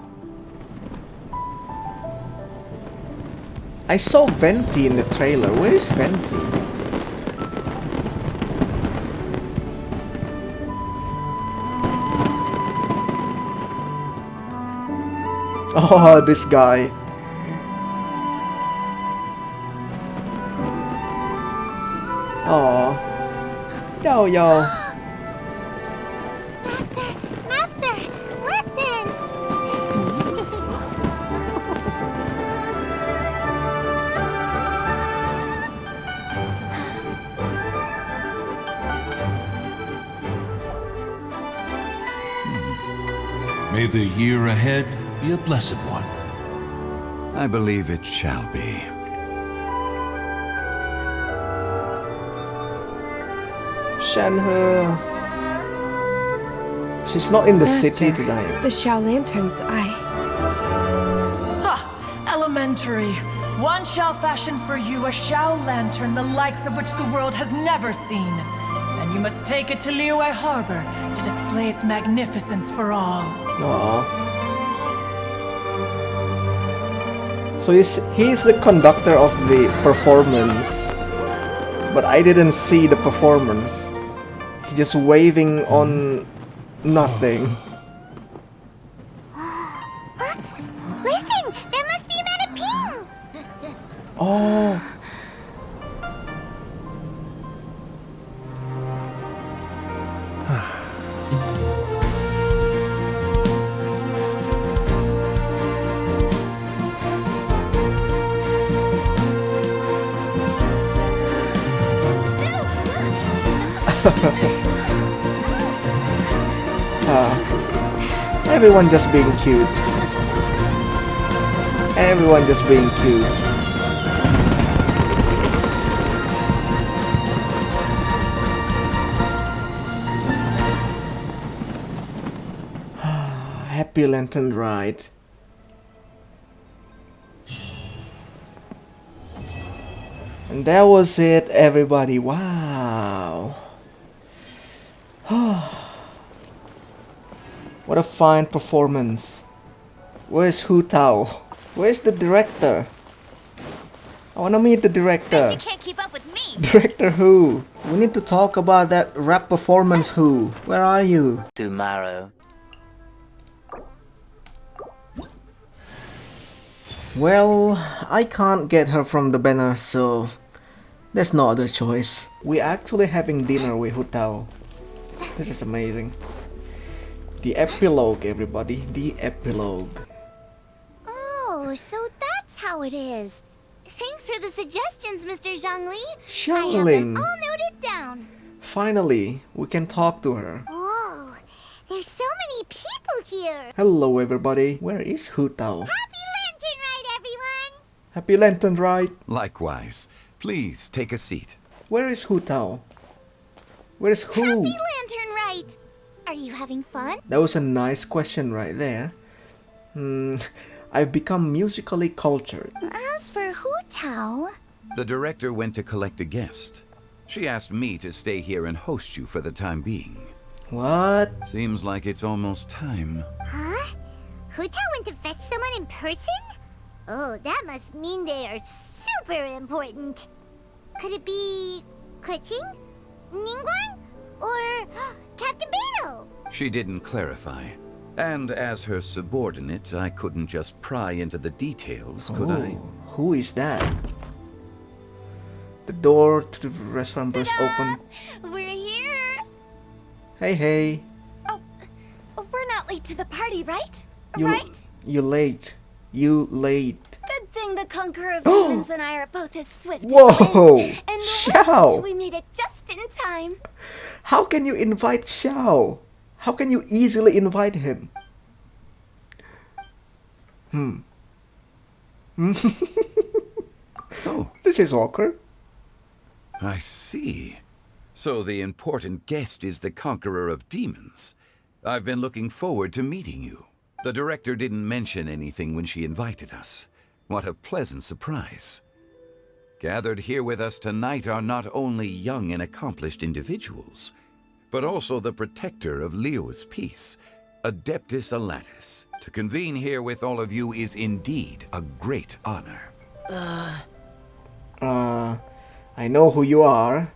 I saw Venti in the trailer. Where is Venti? Oh, this guy. Oh. Yo, yo. Master, listen! May the year ahead be a blessed one. I believe it shall be. Shanhe. She's not in the city Master, tonight. The Xiao Lanterns, Elementary. One shall fashion for you a Xiao lantern the likes of which the world has never seen. And you must take it to Liyue Harbor to display its magnificence for all. Aww. So he's the conductor of the performance. But I didn't see the performance. He's just waving on nothing. Listen, that must be Madame Ping! Oh. Everyone just being cute. Everyone just being cute. Happy Lantern Rite. And that was it, everybody. Wow. What a fine performance. Where's Hu Tao? Where's the director? I wanna meet the director. You can't keep up with me. Director Hu. We need to talk about that rap performance, Hu. Where are you? Tomorrow. Well, I can't get her from the banner, so there's no other choice. We're actually having dinner with Hu Tao. This is amazing. The epilogue, everybody. The epilogue. Oh, so that's how it is. Thanks for the suggestions, Mr. Zhongli. I have Xiangling. them all noted down. Finally, we can talk to her. Whoa, there's so many people here. Hello, everybody. Where is Hu Tao? Happy Lantern Rite, everyone. Happy Lantern Rite. Likewise. Please take a seat. Where is Hu Tao? Where is Hu? Happy Lantern Rite. Are you having fun? That was a nice question right there. I've become musically cultured. As for Hu Tao... The director went to collect a guest. She asked me to stay here and host you for the time being. What? Seems like it's almost time. Huh? Hu Tao went to fetch someone in person? Oh, that must mean they are super important. Could it be... Keqing? Ningguang? Or Captain Beto? She didn't clarify. And as her subordinate, I couldn't just pry into the details, could I? Who is that? The door to the restaurant burst open. We're here! Hey, hey. Oh, we're not late to the party, right? You late. You late. Good thing the Conqueror of Demons and I are both as swift as Whoa! wind. And Xiao! we made it just in time. How can you invite Xiao? How can you easily invite him? Oh. This is awkward. I see. So the important guest is the Conqueror of Demons. I've been looking forward to meeting you. The director didn't mention anything when she invited us. What a pleasant surprise. Gathered here with us tonight are not only young and accomplished individuals, but also the protector of Leo's peace, Adeptus Alatus. To convene here with all of you is indeed a great honor. I know who you are.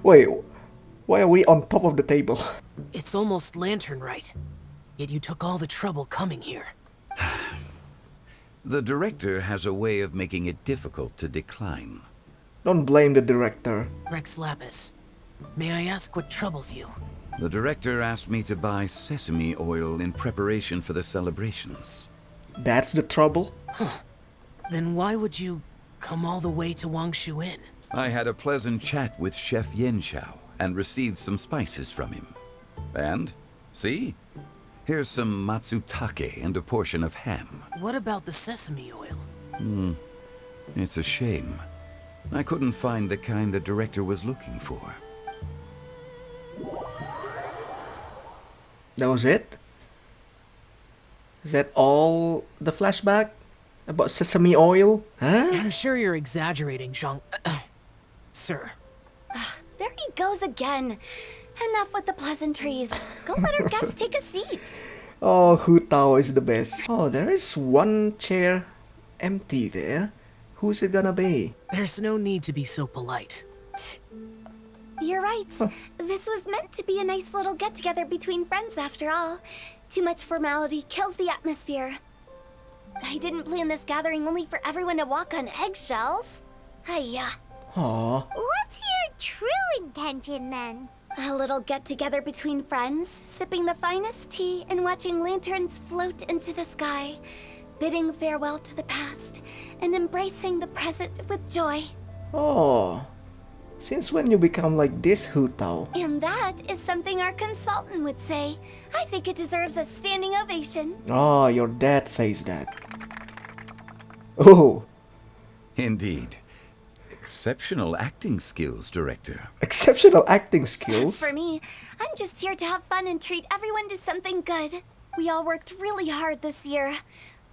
Wait, why are we on top of the table? It's almost Lantern Rite, yet you took all the trouble coming here. The director has a way of making it difficult to decline. Don't blame the director. Rex Lapis, may I ask what troubles you? The director asked me to buy sesame oil in preparation for the celebrations. That's the trouble? Then why would you come all the way to Wangshu Inn? I had a pleasant chat with Chef Yen Xiao and received some spices from him. And, see? Here's some matsutake and a portion of ham. What about the sesame oil? It's a shame. I couldn't find the kind the director was looking for. That was it? Is that all the flashback? About sesame oil? Huh? I'm sure you're exaggerating, Zhang... Sir. There he goes again. Enough with the pleasantries. Go let our guests take a seat. Oh, Hu Tao is the best. Oh, there is one chair empty there. Who's it gonna be? There's no need to be so polite. You're right. This was meant to be a nice little get-together between friends after all. Too much formality kills the atmosphere. I didn't plan this gathering only for everyone to walk on eggshells. Hiya. Aww. What's your true intention then? A little get-together between friends, sipping the finest tea and watching lanterns float into the sky, bidding farewell to the past and embracing the present with joy. Oh, Since when you become like this, Hu Tao? And that is something our consultant would say. I think it deserves a standing ovation. Oh, your dad says that. Oh. Indeed. Exceptional acting skills, Director. Exceptional acting skills? For me, I'm just here to have fun and treat everyone to something good. We all worked really hard this year.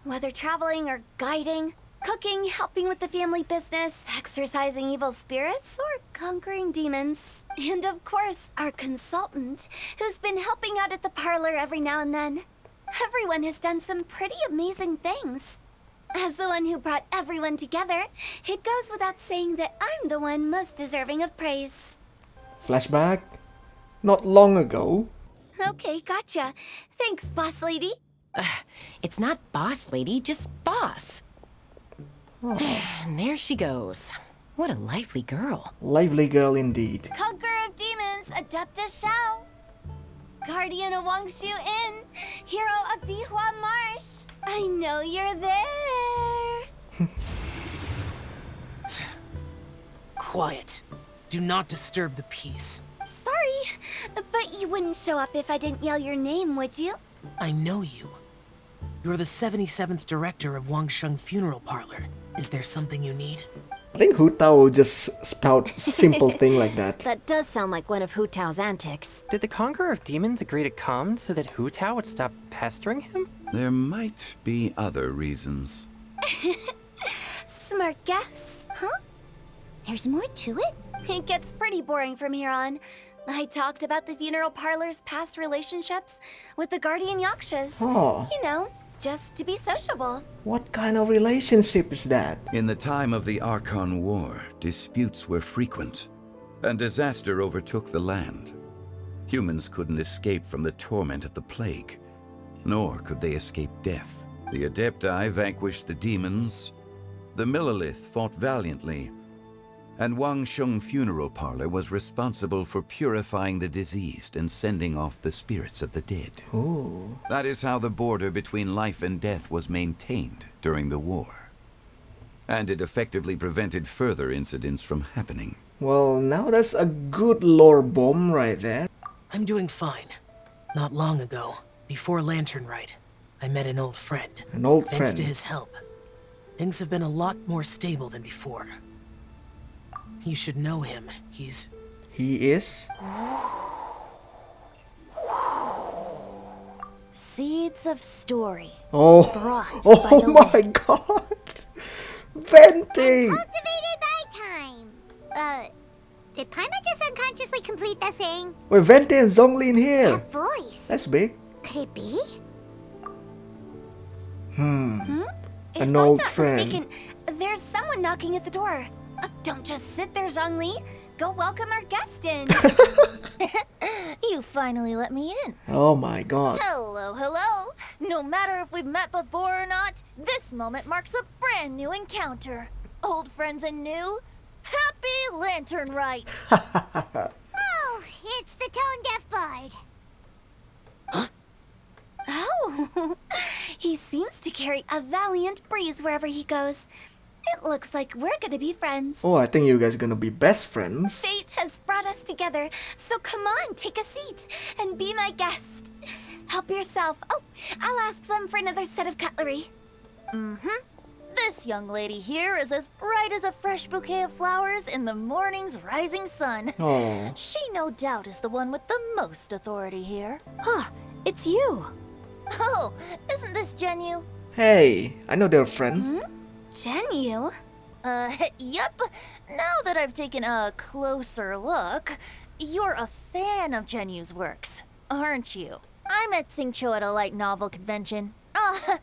Whether traveling or guiding, cooking, helping with the family business, exorcising evil spirits, or conquering demons. And of course, our consultant, who's been helping out at the parlor every now and then. Everyone has done some pretty amazing things. As the one who brought everyone together, it goes without saying that I'm the one most deserving of praise. Flashback? Not long ago. Okay, gotcha. Thanks, boss lady. It's not boss lady, just boss. Oh. And there she goes. What a lively girl. Lively girl indeed. Conqueror of demons, Adeptus Shao. Guardian of Wangshu Inn, hero of Dihua Marsh. I know you're there. Quiet. Do not disturb the peace. Sorry, but you wouldn't show up if I didn't yell your name, would you? I know you. You're the 77th director of Wangsheng Funeral Parlor. Is there something you need? I think Hu Tao will just spout simple thing like that. That does sound like one of Hu Tao's antics. Did the Conqueror of Demons agree to come so that Hu Tao would stop pestering him? There might be other reasons. Smart guess. Huh? There's more to it? It gets pretty boring from here on. I talked about the funeral parlor's past relationships with the guardian yakshas. Oh. You know, just to be sociable. What kind of relationship is that? In the time of the Archon War, disputes were frequent, and disaster overtook the land. Humans couldn't escape from the torment of the plague, nor could they escape death. The Adepti vanquished the demons, the Millelith fought valiantly, and Wangsheng Funeral Parlor was responsible for purifying the diseased and sending off the spirits of the dead. Ooh. That is how the border between life and death was maintained during the war. And it effectively prevented further incidents from happening. Well, now that's a good lore bomb right there. I'm doing fine. Not long ago, before Lantern Rite, I met an old friend. An old Thanks friend. to his help, things have been a lot more stable than before. You should know him. He is? Seeds of story. Oh. Brought by Oh the my wind. god. Venti. Cultivated by time. Did Paimon just unconsciously complete that thing? Wait, Venti and Zonglin here. That voice. That's big. Could it be? If An I'm old not friend. mistaken, there's someone knocking at the door. Don't just sit there, Zhongli. Go welcome our guest in. You finally let me in. Oh my god. Hello, hello. No matter if we've met before or not, this moment marks a brand new encounter. Old friends and new. Happy Lantern Rite. Oh, it's the Tone Deaf Bard. Oh, he seems to carry a valiant breeze wherever he goes. It looks like we're gonna be friends. Oh, I think you guys are gonna be best friends. Fate has brought us together, so come on, take a seat and be my guest. Help yourself. Oh, I'll ask them for another set of cutlery. This young lady here is as bright as a fresh bouquet of flowers in the morning's rising sun. Oh. She no doubt is the one with the most authority here. Huh, it's you. Oh, isn't this Genyu? Hey, I know they're a friend. Genyu? Yep. Now that I've taken a closer look, you're a fan of Genyu's works, aren't you? I met Xingqiu at a light novel convention. Ah,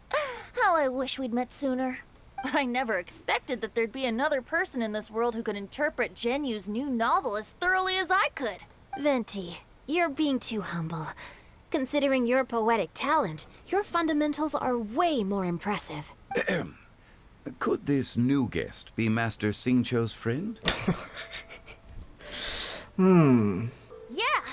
how I wish we'd met sooner. I never expected that there'd be another person in this world who could interpret Genyu's new novel as thoroughly as I could. Venti, you're being too humble. Considering your poetic talent, your fundamentals are way more impressive. Could this new guest be Master Xingqiu's friend? Yeah,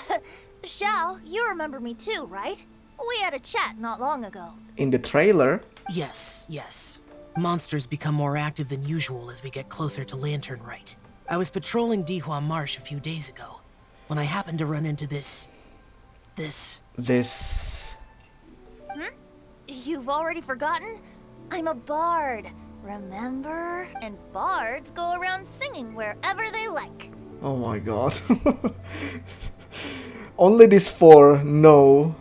Xiao, you remember me too, right? We had a chat not long ago. In the trailer. Yes, yes. Monsters become more active than usual as we get closer to Lantern Rite. I was patrolling Dihua Marsh a few days ago when I happened to run into this. You've already forgotten? I'm a bard, remember? And bards go around singing wherever they like. Oh my god. Only these four know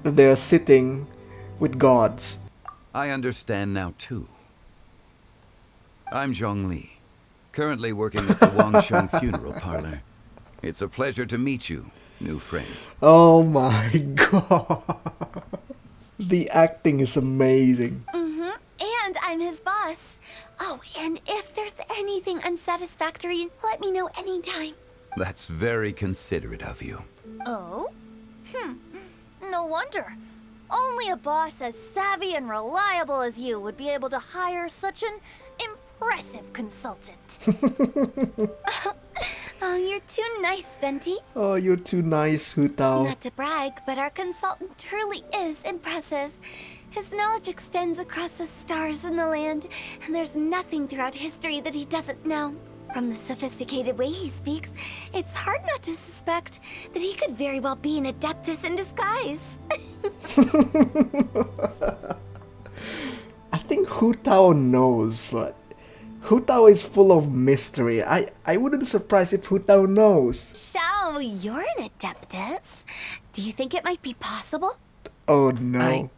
that they are sitting with gods. I understand now too. I'm Zhongli, currently working at the Wangsheng Funeral Parlor. It's a pleasure to meet you, new friend. Oh my god. The acting is amazing. And I'm his boss. Oh, and if there's anything unsatisfactory, let me know anytime. That's very considerate of you. Oh? No wonder. Only a boss as savvy and reliable as you would be able to hire such an impressive consultant. Oh, you're too nice, Venti. Oh, you're too nice, Hu Tao. Not to brag, but our consultant truly is impressive. His knowledge extends across the stars and the land, and there's nothing throughout history that he doesn't know. From the sophisticated way he speaks, it's hard not to suspect that he could very well be an adeptus in disguise. I think Hu Tao knows. Like, Hu Tao is full of mystery. I wouldn't be surprised if Hu Tao knows. Xiao, you're an adeptus. Do you think it might be possible? Oh no.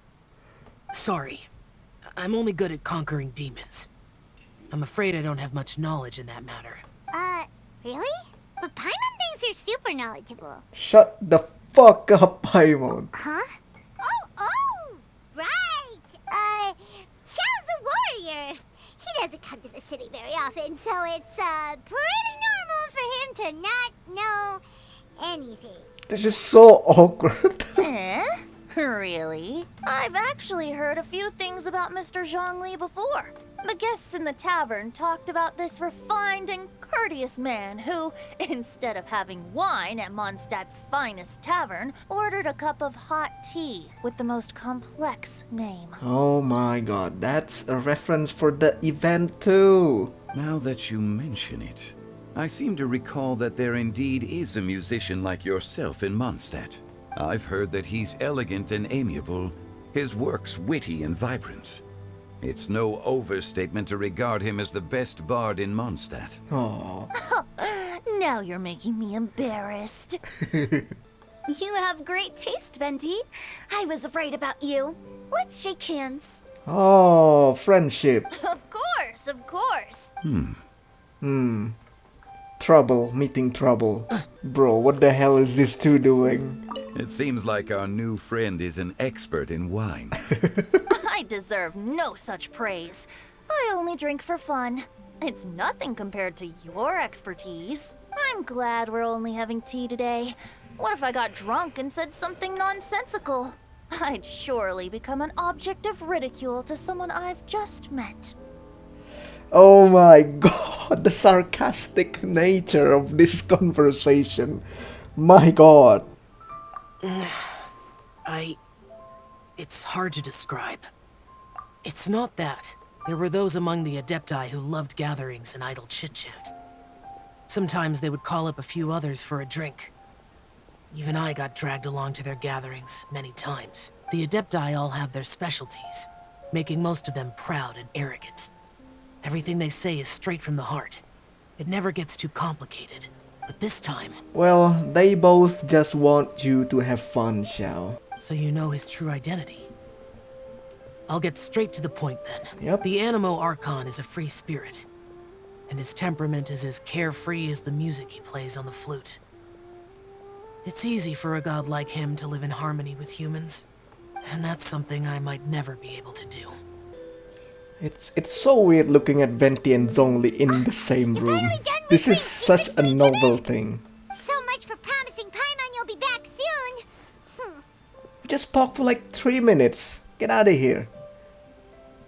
Sorry. I'm only good at conquering demons. I'm afraid I don't have much knowledge in that matter. Really? But Paimon thinks you're super knowledgeable. Shut the fuck up, Paimon. Huh? Oh, right! Xiao's a warrior. He doesn't come to the city very often, so it's, pretty normal for him to not know anything. This is so awkward. Really? I've actually heard a few things about Mr. Zhongli before. The guests in the tavern talked about this refined and courteous man who, instead of having wine at Mondstadt's finest tavern, ordered a cup of hot tea with the most complex name. Oh my god, that's a reference for the event too. Now that you mention it, I seem to recall that there indeed is a musician like yourself in Mondstadt. I've heard that he's elegant and amiable, his works witty and vibrant. It's no overstatement to regard him as the best bard in Mondstadt. Aww. Now you're making me embarrassed. You have great taste, Venti. I was afraid about you. Let's shake hands. Oh, friendship. Of course. Trouble, meeting trouble. Bro, what the hell is this two doing? It seems like our new friend is an expert in wine. I deserve no such praise. I only drink for fun. It's nothing compared to your expertise. I'm glad we're only having tea today. What if I got drunk and said something nonsensical? I'd surely become an object of ridicule to someone I've just met. Oh my god, the sarcastic nature of this conversation. My god. It's hard to describe. It's not that. There were those among the Adepti who loved gatherings and idle chit-chat. Sometimes they would call up a few others for a drink. Even I got dragged along to their gatherings many times. The Adepti all have their specialties, making most of them proud and arrogant. Everything they say is straight from the heart. It never gets too complicated. But this time... Well, they both just want you to have fun, Xiao. So you know his true identity. I'll get straight to the point then. Yep. The Animo Archon is a free spirit. And his temperament is as carefree as the music he plays on the flute. It's easy for a god like him to live in harmony with humans. And that's something I might never be able to do. It's so weird looking at Venti and Zhongli in the same room. This is such a novel thing. So much for promising Paimon you'll be back soon. We just talked for like 3 minutes. Get out of here.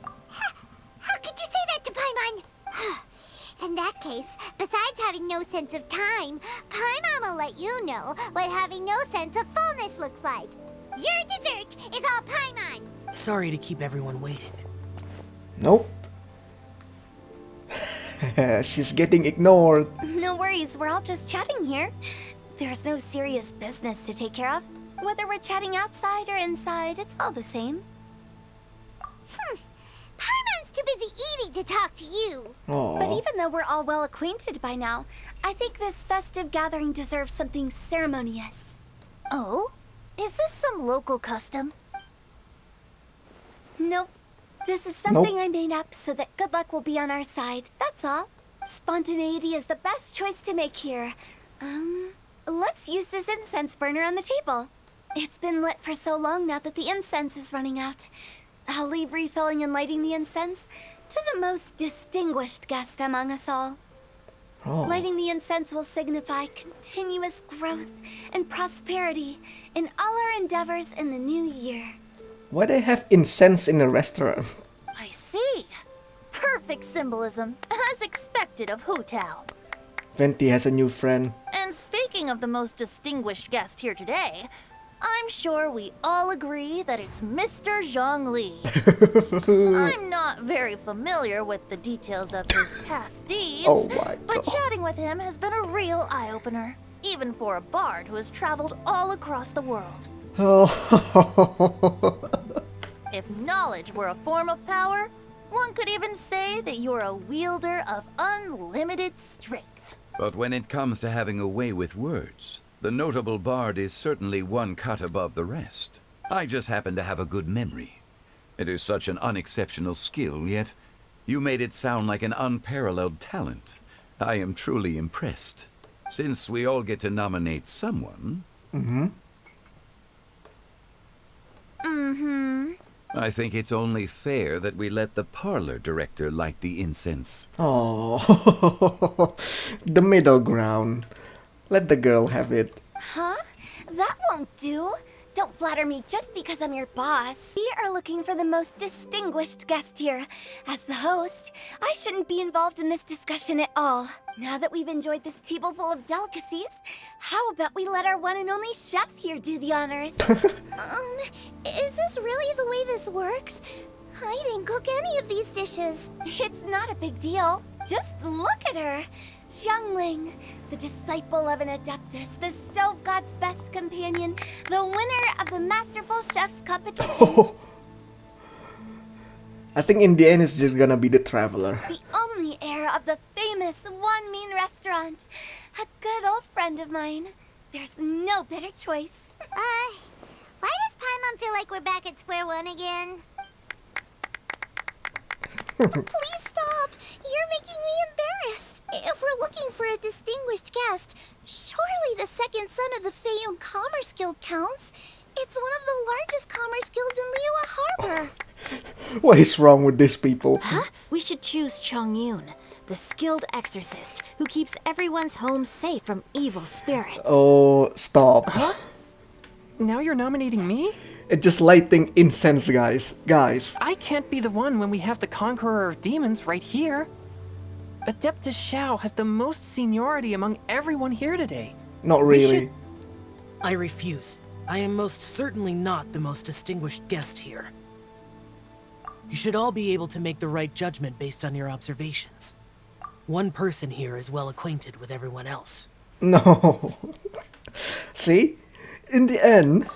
How could you say that to Paimon? In that case, besides having no sense of time, Paimon will let you know what having no sense of fullness looks like. Your dessert is all Paimon's. Sorry to keep everyone waiting. Nope. She's getting ignored. No worries, we're all just chatting here. There's no serious business to take care of. Whether we're chatting outside or inside, it's all the same. Paimon's too busy eating to talk to you. But even though we're all well acquainted by now, I think this festive gathering deserves something ceremonious. Oh? Is this some local custom? Nope. This is something I made up so that good luck will be on our side, that's all. Spontaneity is the best choice to make here. Let's use this incense burner on the table. It's been lit for so long now that the incense is running out. I'll leave refilling and lighting the incense to the most distinguished guest among us all. Lighting the incense will signify continuous growth and prosperity in all our endeavors in the new year. Why they have incense in a restaurant? I see. Perfect symbolism, as expected of Hu Tao. Venti has a new friend. And speaking of the most distinguished guest here today, I'm sure we all agree that it's Mr. Zhang Li. I'm not very familiar with the details of his past deeds, but chatting with him has been a real eye-opener, even for a bard who has traveled all across the world. If knowledge were a form of power, one could even say that you're a wielder of unlimited strength. But when it comes to having a way with words, the notable bard is certainly one cut above the rest. I just happen to have a good memory. It is such an unexceptional skill, yet you made it sound like an unparalleled talent. I am truly impressed. Since we all get to nominate someone... I think it's only fair that we let the parlor director light the incense. Oh, the middle ground. Let the girl have it. Huh? That won't do. Don't flatter me just because I'm your boss. We are looking for the most distinguished guest here. As the host, I shouldn't be involved in this discussion at all. Now that we've enjoyed this table full of delicacies, how about we let our one and only chef here do the honors? Is this really the way this works? I didn't cook any of these dishes. It's not a big deal. Just look at her. Xiangling, the disciple of an adeptus, the stove god's best companion, the winner of the Masterful Chef's competition. I think in the end it's just gonna be the traveler. The only heir of the famous One Mean restaurant. A good old friend of mine. There's no better choice. Why does Paimon feel like we're back at square one again? Please stop! You're making me embarrassed. If we're looking for a distinguished guest, surely the second son of the Feiyun Commerce Guild counts. It's one of the largest commerce guilds in Liyue Harbor. What is wrong with these people? Huh? We should choose Chong Yun, the skilled exorcist who keeps everyone's home safe from evil spirits. Oh, stop. Huh? Now you're nominating me? It's just lighting incense, guys. I can't be the one when we have the Conqueror of Demons right here. Adeptus Xiao has the most seniority among everyone here today. Not really. I refuse. I am most certainly not the most distinguished guest here. You should all be able to make the right judgment based on your observations. One person here is well acquainted with everyone else. No. See? In the end...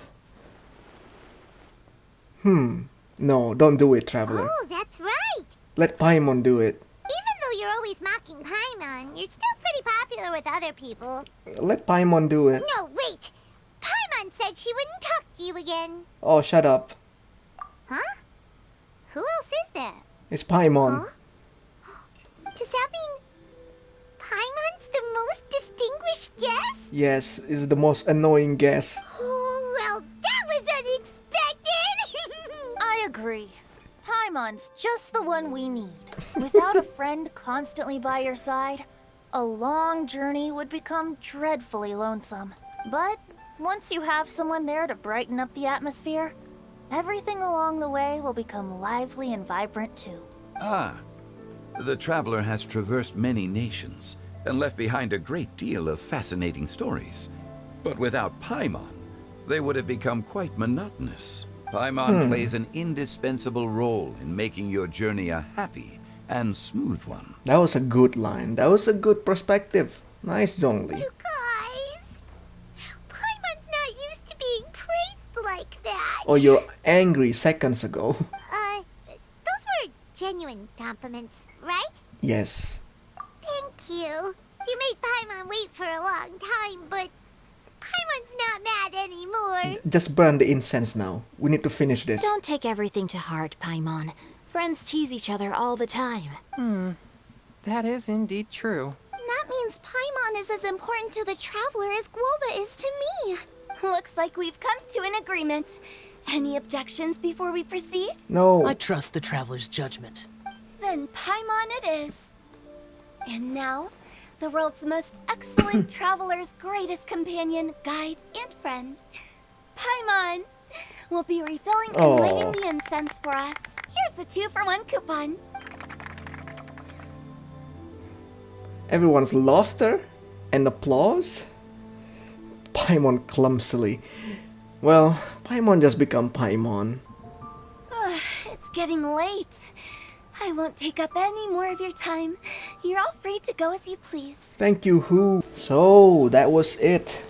No, don't do it, Traveler. Oh, that's right. Let Paimon do it. Even though you're always mocking Paimon, you're still pretty popular with other people. Let Paimon do it. No, wait. Paimon said she wouldn't talk to you again. Oh, shut up. Huh? Who else is there? It's Paimon. Does that mean Paimon's the most distinguished guest? Yes, is the most annoying guest. Oh, well, that was unexpected. I agree. Paimon's just the one we need. Without a friend constantly by your side, a long journey would become dreadfully lonesome. But once you have someone there to brighten up the atmosphere, everything along the way will become lively and vibrant too. Ah, the traveler has traversed many nations and left behind a great deal of fascinating stories. But without Paimon, they would have become quite monotonous. Paimon plays an indispensable role in making your journey a happy and smooth one. That was a good line. That was a good perspective. Nice, Zhongli. You guys, Paimon's not used to being praised like that. Oh, you're angry seconds ago. Those were genuine compliments, right? Yes. Thank you. You made Paimon wait for a long time, but Paimon's not mad anymore. Just burn the incense now. We need to finish this. Don't take everything to heart, Paimon. Friends tease each other all the time. That is indeed true. That means Paimon is as important to the Traveler as Guoba is to me. Looks like we've come to an agreement. Any objections before we proceed? No. I trust the Traveler's judgment. Then Paimon it is. And now, the world's most excellent Traveler's greatest companion, guide, and friend, Paimon, will be refilling and lighting the incense for us. Here's the 2-for-1 coupon. Everyone's laughter and applause. Paimon clumsily. Well, Paimon just become Paimon. It's getting late. I won't take up any more of your time. You're all free to go as you please. Thank you, Who. So, that was it.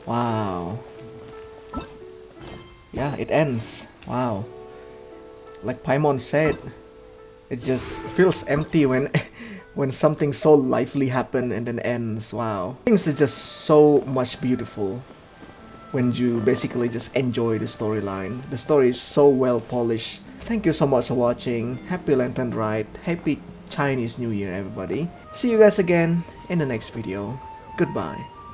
Wow. Yeah, it ends. Wow. Like Paimon said, it just feels empty when when something so lively happen and then ends. Wow. Things are just so much beautiful when you basically just enjoy the storyline. The story is so well polished. Thank you so much for watching. Happy Lantern Rite. Happy Chinese New Year, everybody. See you guys again in the next video. Goodbye.